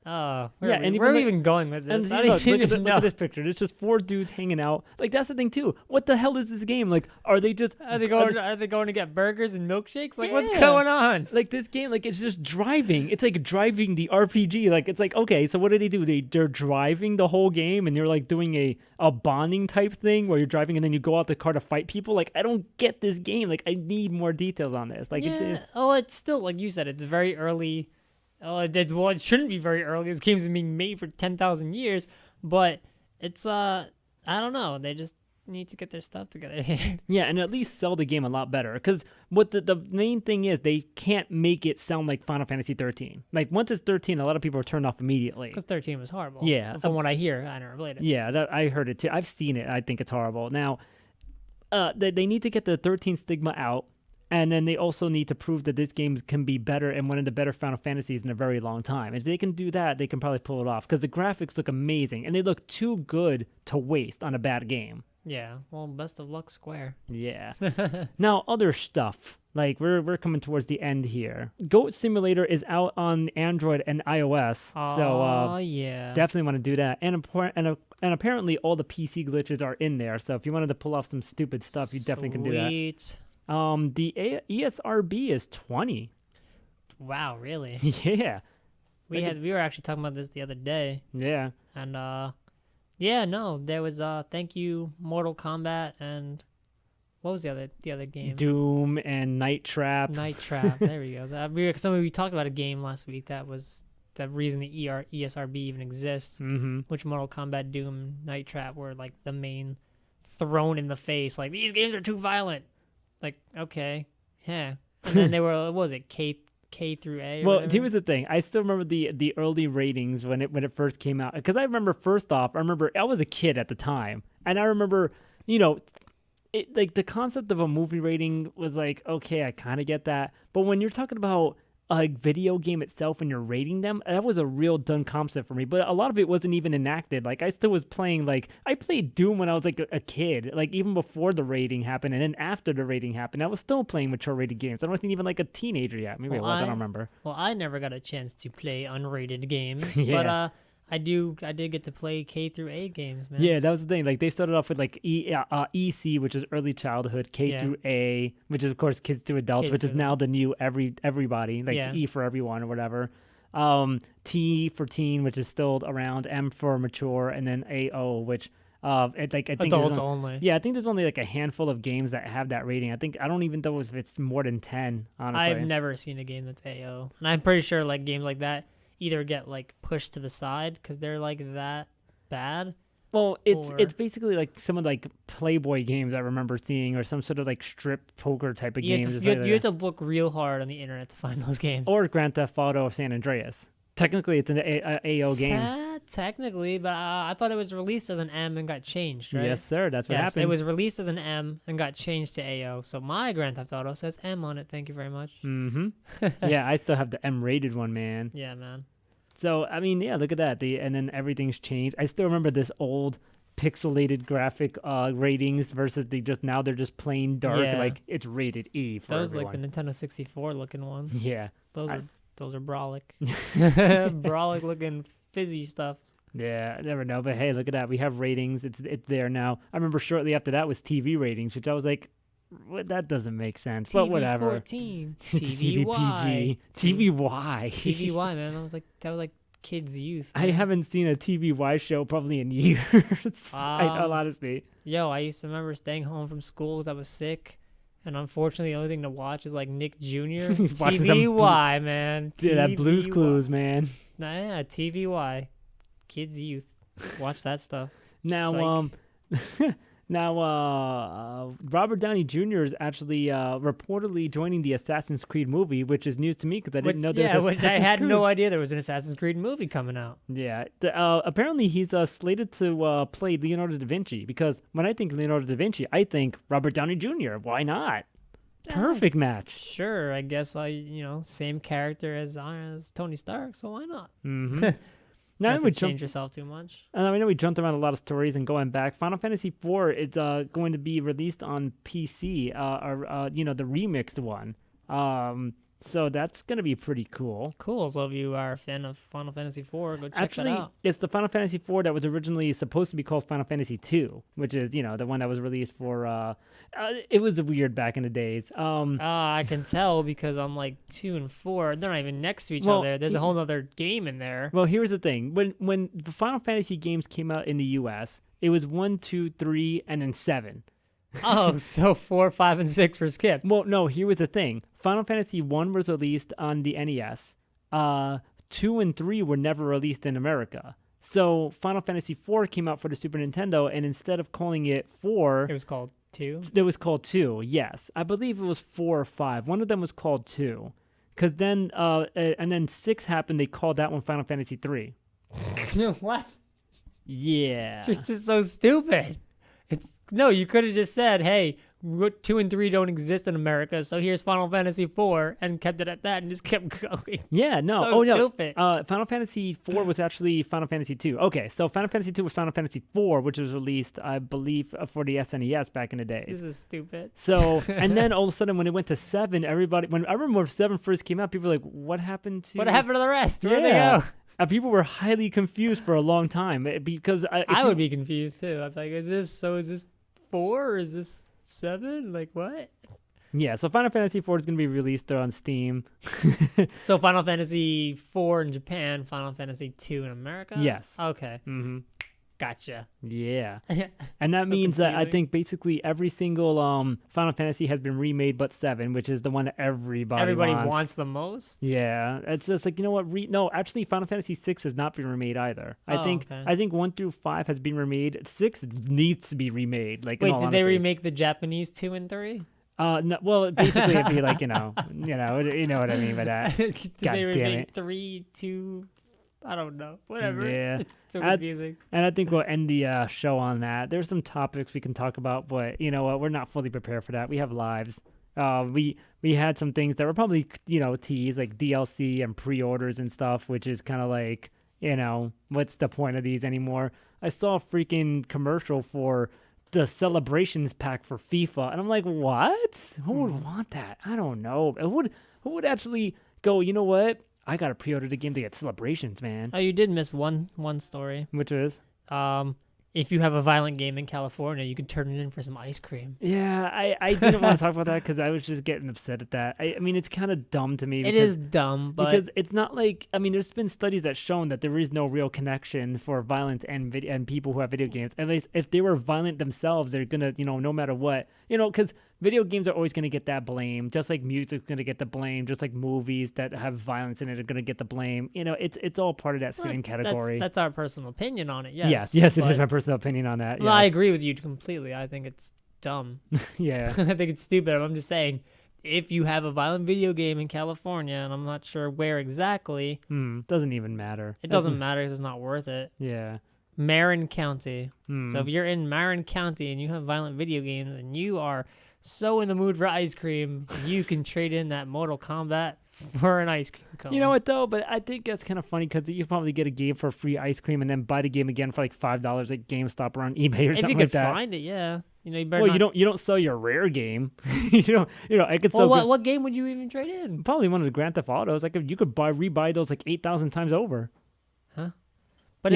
S2: Where are we even going with
S1: And
S2: this?
S1: see, look at this picture. It's just 4 dudes hanging out. Like that's the thing too. What the hell is this game? Like, are they
S2: going to get burgers and milkshakes? Like, what's
S1: Yeah.
S2: going on?
S1: Like this game, like it's just driving. It's like driving the RPG. Like it's like okay, so what do? They're driving the whole game, and you're like doing a bonding type thing where you're driving, and then you go out the car to fight people. Like I don't get this game. Like I need more details on this. Like
S2: it's still like you said. It's very early. It shouldn't be very early. This game's been being made for 10,000 years, but it's I don't know. They just need to get their stuff together here.
S1: Yeah, and at least sell the game a lot better. Because what the main thing is, they can't make it sound like Final Fantasy 13. Like once it's 13, a lot of people are turned off immediately.
S2: Because 13 was horrible.
S1: Yeah,
S2: From what I hear, I never played it.
S1: Yeah, I heard it too. I've seen it. I think it's horrible. Now, they need to get the 13 stigma out. And then they also need to prove that this game can be better and one of the better Final Fantasies in a very long time. If they can do that, they can probably pull it off because the graphics look amazing and they look too good to waste on a bad game.
S2: Yeah, well, best of luck, Square.
S1: Yeah. Now, other stuff. Like, we're coming towards the end here. Goat Simulator is out on Android and iOS.
S2: Yeah.
S1: Definitely want to do that. And apparently all the PC glitches are in there. So if you wanted to pull off some stupid stuff, you definitely can do that.
S2: Sweet.
S1: The ESRB is 20.
S2: Wow, really?
S1: Yeah.
S2: We were actually talking about this the other day.
S1: Yeah.
S2: And there was thank you Mortal Kombat and what was the other game?
S1: Doom and Night Trap.
S2: Night Trap. There we go. We talked about a game last week that was the reason the ESRB even exists.
S1: Mm-hmm.
S2: Which Mortal Kombat, Doom, Night Trap were like the main thrown in the face. Like these games are too violent. Like okay, yeah. And then they were what was it K through A. Or
S1: Well,
S2: whatever.
S1: here was the thing. I still remember the early ratings when it first came out. Because I remember, first off, I was a kid at the time, and I remember, like the concept of a movie rating was like, okay, I kind of get that. But when you're talking about a video game itself and you're rating them, that was a real done concept for me. But a lot of it wasn't even enacted. Like, I still was playing, like, I played Doom when I was like a kid, like even before the rating happened, and then after the rating happened, I was still playing mature rated games. I wasn't even like a teenager yet. Maybe I was. I don't remember.
S2: Well, I never got a chance to play unrated games,
S1: Yeah.
S2: but I did get to play K through A games, man.
S1: Yeah, that was the thing. Like, they started off with like EC, which is early childhood, K through A, which is of course kids to adults,
S2: Kids
S1: which
S2: to
S1: is now the new everybody, like
S2: Yeah.
S1: E for everyone or whatever. T for teen, which is still around. M for mature, and then AO, which I think
S2: Adults only.
S1: Yeah, I think there's only like a handful of games that have that rating. I don't even know if it's more than 10. Honestly,
S2: I've never seen a game that's AO, and I'm pretty sure like games like that either get like pushed to the side because they're like that bad.
S1: Well, it's
S2: or-
S1: basically like some of like Playboy games I remember seeing, or some sort of like strip poker type of
S2: You
S1: games.
S2: have,
S1: It's
S2: to, you,
S1: like
S2: you have to look real hard on the internet to find those games.
S1: or Grand Theft Auto San Andreas. Technically, it's an AO game.
S2: Technically, but I thought it was released as an M and got changed, right?
S1: Yes, sir. That's what
S2: Yes,
S1: happened.
S2: it was released as an M and got changed to AO. So my Grand Theft Auto says M on it. Thank you very much.
S1: Mm-hmm. Yeah, I still have the M-rated one, man.
S2: Yeah, man.
S1: So I mean, yeah, look at that. And then everything's changed. I still remember this old pixelated graphic ratings versus they're just plain dark.
S2: Yeah.
S1: Like, it's rated E for
S2: Those
S1: everyone.
S2: like the Nintendo 64 looking ones.
S1: Yeah.
S2: Those are brolic. Brolic looking fizzy stuff.
S1: Yeah, I never know. But hey, look at that. We have ratings. It's there now. I remember shortly after that was TV ratings, which I was like, what? That doesn't make sense. But whatever.
S2: 14, TVY,
S1: TVY.
S2: TVY, man. That was like kids' youth.
S1: I
S2: man.
S1: haven't seen a TVY show probably in years. In all honesty.
S2: Yo, I used to remember staying home from school because I was sick. And unfortunately, the only thing to watch is like Nick Jr.
S1: He's watching some
S2: TVY, man.
S1: Dude, that Blue's
S2: TVY.
S1: Clues, man.
S2: Nah, yeah, TVY. Kids' youth. Watch that stuff.
S1: Now,
S2: Psych.
S1: Robert Downey Jr. is actually reportedly joining the Assassin's Creed movie, which is news to me because I didn't know there was
S2: which I
S1: Assassin's
S2: had
S1: Creed.
S2: no idea there was an Assassin's Creed movie coming out.
S1: Yeah, apparently he's slated to play Leonardo da Vinci, because when I think Leonardo da Vinci, I think Robert Downey Jr. Why not? Perfect match.
S2: Sure, I guess same character as Tony Stark, so why not?
S1: Mm-hmm. Now
S2: Not
S1: we
S2: to change yourself too much.
S1: I know we jumped around a lot of stories and going back. Final Fantasy IV is going to be released on PC, the remixed one. So that's going to be pretty cool.
S2: Cool. So if you are a fan of Final Fantasy IV, go check
S1: Actually,
S2: that out.
S1: it's the Final Fantasy IV that was originally supposed to be called Final Fantasy II, which is, the one that was released for, it was weird back in the days.
S2: I can tell because I'm like 2 and 4. They're not even next to each
S1: Well,
S2: other. There's a whole other game in there.
S1: Well, here's the thing. When the Final Fantasy games came out in the U.S., it was 1, 2, 3, and then 7.
S2: Oh, so 4, 5, and 6 were skipped.
S1: Well, no, here was the thing. Final Fantasy 1 was released on the NES. 2 and 3 were never released in America. So Final Fantasy 4 came out for the Super Nintendo, and instead of calling it 4,
S2: It was called 2.
S1: it was called 2. Yes, I believe it was 4 or 5. One of them was called 2. Because then, and then 6 happened. They called that one Final Fantasy 3.
S2: What?
S1: Yeah.
S2: This is so stupid. You could have just said, hey, 2 and 3 don't exist in America, so here's Final Fantasy 4, and kept it at that and just kept going.
S1: Yeah, no.
S2: So stupid.
S1: Final Fantasy 4 was actually Final Fantasy 2. Okay, so Final Fantasy 2 was Final Fantasy 4, which was released, I believe, for the SNES back in the days.
S2: This is stupid.
S1: So, and then all of a sudden when it went to 7, I remember when 7 first came out, people were like, what happened to...
S2: What happened to the rest? Where'd they
S1: Yeah.
S2: go?
S1: People were highly confused for a long time because...
S2: I would be confused too. I'm like, is this 4 or is this 7? Like, what?
S1: Yeah, so Final Fantasy 4 is going to be released on Steam.
S2: So Final Fantasy 4 in Japan, Final Fantasy 2 in America?
S1: Yes.
S2: Okay.
S1: Mm-hmm.
S2: Gotcha.
S1: Yeah. And that
S2: So
S1: means that I
S2: confusing.
S1: think basically every single Final Fantasy has been remade but 7, which is the one that everybody
S2: wants the most?
S1: Yeah. It's just like, you know what? No, actually Final Fantasy 6 has not been remade either. I think 1 through 5 has been remade. 6 needs to be remade. Like,
S2: Wait,
S1: in all
S2: did they
S1: honesty.
S2: remake the Japanese 2 and 3?
S1: No, well, basically it'd be like, you know what I mean by that. God
S2: They would
S1: damn
S2: make
S1: it.
S2: 3, 2, I don't know. Whatever.
S1: Yeah.
S2: It's so
S1: I-
S2: confusing.
S1: And I think we'll end the show on that. There's some topics we can talk about, but you know what? We're not fully prepared for that. We have lives. We had some things that were probably, teased, like DLC and pre-orders and stuff, which is kind of like, what's the point of these anymore? I saw a freaking commercial for the celebrations pack for FIFA, and I'm like, what? Who would want that? I don't know. Who would actually go, you know what? I gotta pre-order the game to get celebrations, man.
S2: Oh, you did miss one story.
S1: Which is?
S2: If you have a violent game in California, you can turn it in for some ice cream.
S1: Yeah, I didn't want to talk about that because I was just getting upset at that. I mean, it's kind of dumb to me.
S2: It is dumb, but
S1: because it's not like, I mean, there's been studies that shown that there is no real connection for violence and people who have video games. At least if they were violent themselves, they're gonna, no matter what, because video games are always gonna get that blame, just like music's gonna get the blame, just like movies that have violence in it are gonna get the blame. It's all part of that same category.
S2: That's our personal opinion on it. Yes,
S1: yes, it is my personal opinion on that.
S2: Well, I agree with you completely. I think it's dumb.
S1: Yeah.
S2: I think it's stupid. I'm just saying, if you have a violent video game in California, and I'm not sure where exactly,
S1: doesn't even matter.
S2: It doesn't matter because it's not worth it.
S1: Yeah.
S2: Marin County. So if you're in Marin County and you have violent video games and you are so in the mood for ice cream, you can trade in that Mortal Kombat for an ice cream cone.
S1: You know what though? But I think that's kind of funny because you probably get a game for free ice cream and then buy the game again for like $5 at GameStop or on eBay or
S2: if
S1: something
S2: you
S1: like
S2: could
S1: that.
S2: find it, yeah. You better.
S1: Well, you don't sell your rare game. I could sell.
S2: Well, what game would you even trade in?
S1: Probably one of the Grand Theft Autos. Like if you could rebuy those like 8,000 times over.
S2: Huh? But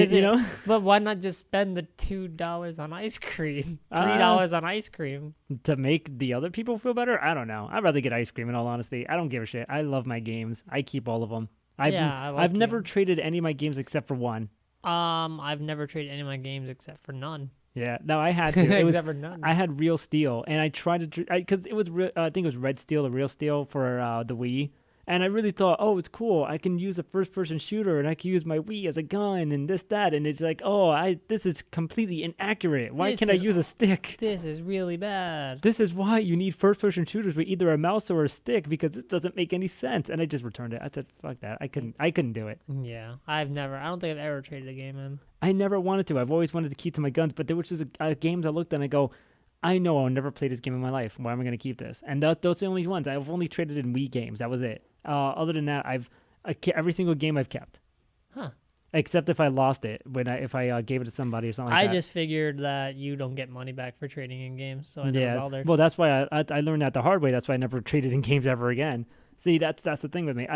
S2: But why not just spend the $2 on ice cream, $3 on ice cream
S1: to make the other people feel better? I don't know. I'd rather get ice cream. In all honesty, I don't give a shit. I love my games. I keep all of them. I've never traded any of my games except for one.
S2: I've never traded any of my games except for none.
S1: Yeah, no, I had to. It was
S2: Except for none.
S1: I had Real Steel, and I tried to because it was I think it was Red Steel or Real Steel for the Wii. And I really thought, oh, it's cool. I can use a first-person shooter, and I can use my Wii as a gun, and this, that. And it's like, this is completely inaccurate. Why can't I use a stick?
S2: This is really bad.
S1: This is why you need first-person shooters with either a mouse or a stick, because this doesn't make any sense. And I just returned it. I said, fuck that. I couldn't do it.
S2: Yeah, I don't think I've ever traded a game in.
S1: I never wanted to. I've always wanted to keep to my guns, but there was just games I looked at and I go, I know I'll never play this game in my life. Why am I going to keep this? And those are the only ones. I've only traded in Wii games. That was it. Other than that, every single game I've kept.
S2: Huh.
S1: Except if I lost it if I gave it to somebody or something like that.
S2: I just figured that you don't get money back for trading in games, so I never bothered.
S1: Well, that's why I learned that the hard way. That's why I never traded in games ever again. See, that's the thing with me.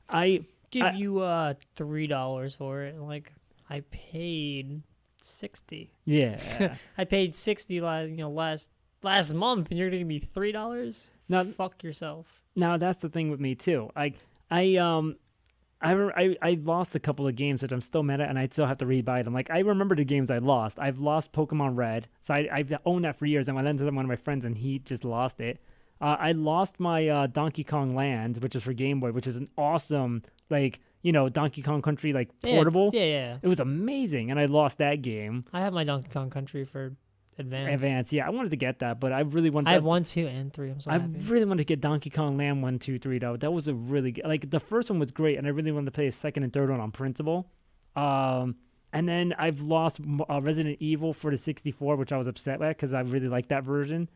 S1: I
S2: give you $3 for it. Like I paid $60.
S1: Yeah.
S2: I paid $60 last month, and you're gonna give me $3?
S1: Now,
S2: fuck yourself.
S1: Now that's the thing with me too. I lost a couple of games which I'm still mad at, and I still have to rebuy them. Like I remember the games I lost. I've lost Pokemon Red, so I've owned that for years. And I lent it to one of my friends, and he just lost it. I lost my Donkey Kong Land, which is for Game Boy, which is an awesome Donkey Kong Country portable.
S2: Yeah.
S1: It was amazing, and I lost that game.
S2: I have my Donkey Kong Country for Advanced.
S1: Yeah. I wanted to get that, but I really wanted.
S2: I have 1, 2, and 3. I'm so happy.
S1: really wanted to get Donkey Kong Land 1, 2, 3 though. That was a really good. The first one was great, and I really wanted to play a second and third one on principle. And then I've lost Resident Evil for the 64, which I was upset at because I really liked that version.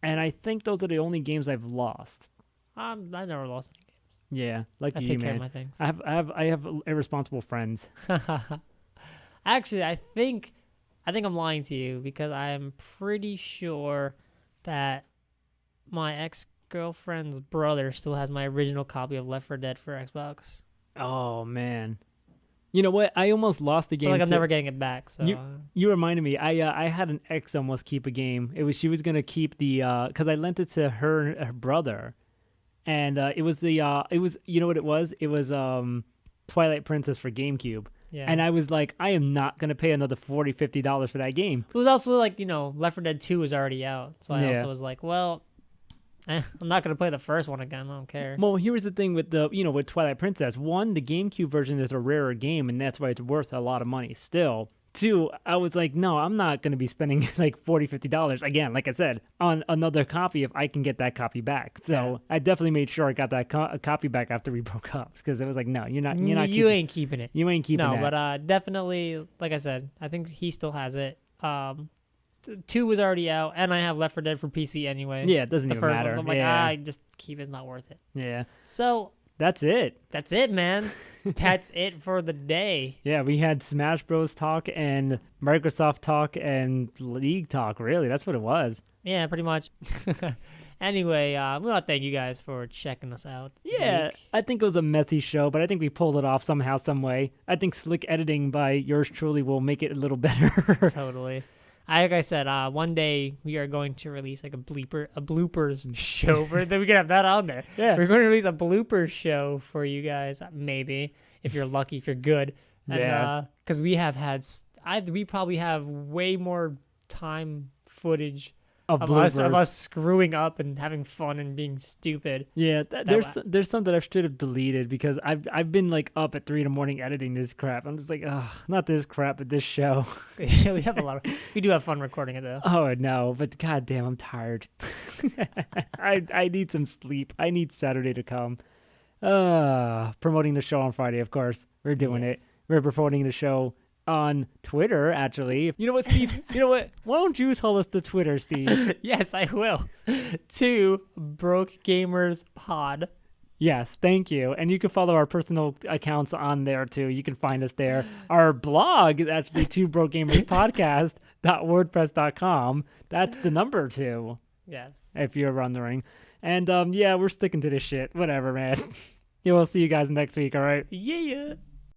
S1: And I think those are the only games I've lost.
S2: I never lost any games.
S1: Yeah, like
S2: I
S1: you,
S2: take
S1: man.
S2: care of my things.
S1: I have irresponsible friends.
S2: Actually, I think I'm lying to you because I am pretty sure that my ex-girlfriend's brother still has my original copy of Left 4 Dead for Xbox.
S1: Oh man. You know what? I almost lost the game.
S2: I'm never getting it back. So
S1: you reminded me. I had an ex almost keep a game. She was gonna keep the because I lent it to her brother, and it was you know what it was? It was Twilight Princess for GameCube.
S2: Yeah.
S1: And I was like, I am not gonna pay another $40, $50 for that game.
S2: It was also Left 4 Dead 2 was already out, so I also was like, well. I'm not gonna play the first one again. I don't care.
S1: Well, here's the thing with with Twilight Princess. One, the GameCube version is a rarer game, and that's why it's worth a lot of money still. two, I was like, no, I'm not going to be spending like $40-$50 again, like I said, on another copy if I can get that copy back. So I definitely made sure I got that copy back after we broke up, because it was like, no, you're not
S2: You ain't keeping it.
S1: You ain't keeping
S2: no,
S1: that.
S2: But definitely, like I said, I think he still has it. 2 was already out, and I have Left 4 Dead for PC anyway.
S1: Yeah, it doesn't
S2: the
S1: even
S2: first
S1: matter.
S2: one, so I'm like,
S1: yeah.
S2: just keep it. It's not worth it.
S1: Yeah.
S2: So
S1: that's it.
S2: That's it, man. That's it for the day.
S1: Yeah, we had Smash Bros. Talk and Microsoft talk and League talk, really. That's what it was.
S2: Yeah, pretty much. Anyway, we want to thank you guys for checking us out this week.
S1: I think it was a messy show, but I think we pulled it off somehow, some way. I think slick editing by yours truly will make it a little better.
S2: Totally. Like I said, one day we are going to release like a bloopers show. We're gonna have that on there.
S1: Yeah.
S2: We're going to release a bloopers show for you guys, maybe, if you're lucky, if you're good. And,
S1: Yeah.
S2: Because we have had, we probably have way more time footage of us screwing up and having fun and being stupid.
S1: Yeah, there's some that I should have deleted, because I've been like up at 3 a.m. editing this crap. I'm just like, ugh, not this crap, but this show.
S2: Yeah, we do have fun recording it though.
S1: Oh no, but goddamn, I'm tired. I need some sleep. I need Saturday to come. Promoting the show on Friday, of course. We're doing it. We're promoting the show on Twitter, actually. You know what, Steve? You know what? Why don't you tell us the Twitter, Steve?
S2: Yes, I will. To Broke Gamers Pod.
S1: Yes, thank you. And you can follow our personal accounts on there too. You can find us there. Our blog is actually 2brokegamerspodcast.wordpress.com. That's the number 2.
S2: Yes.
S1: If you're wondering. And yeah, we're sticking to this shit. Whatever, man. Yeah, we'll see you guys next week, all right?
S2: Yeah.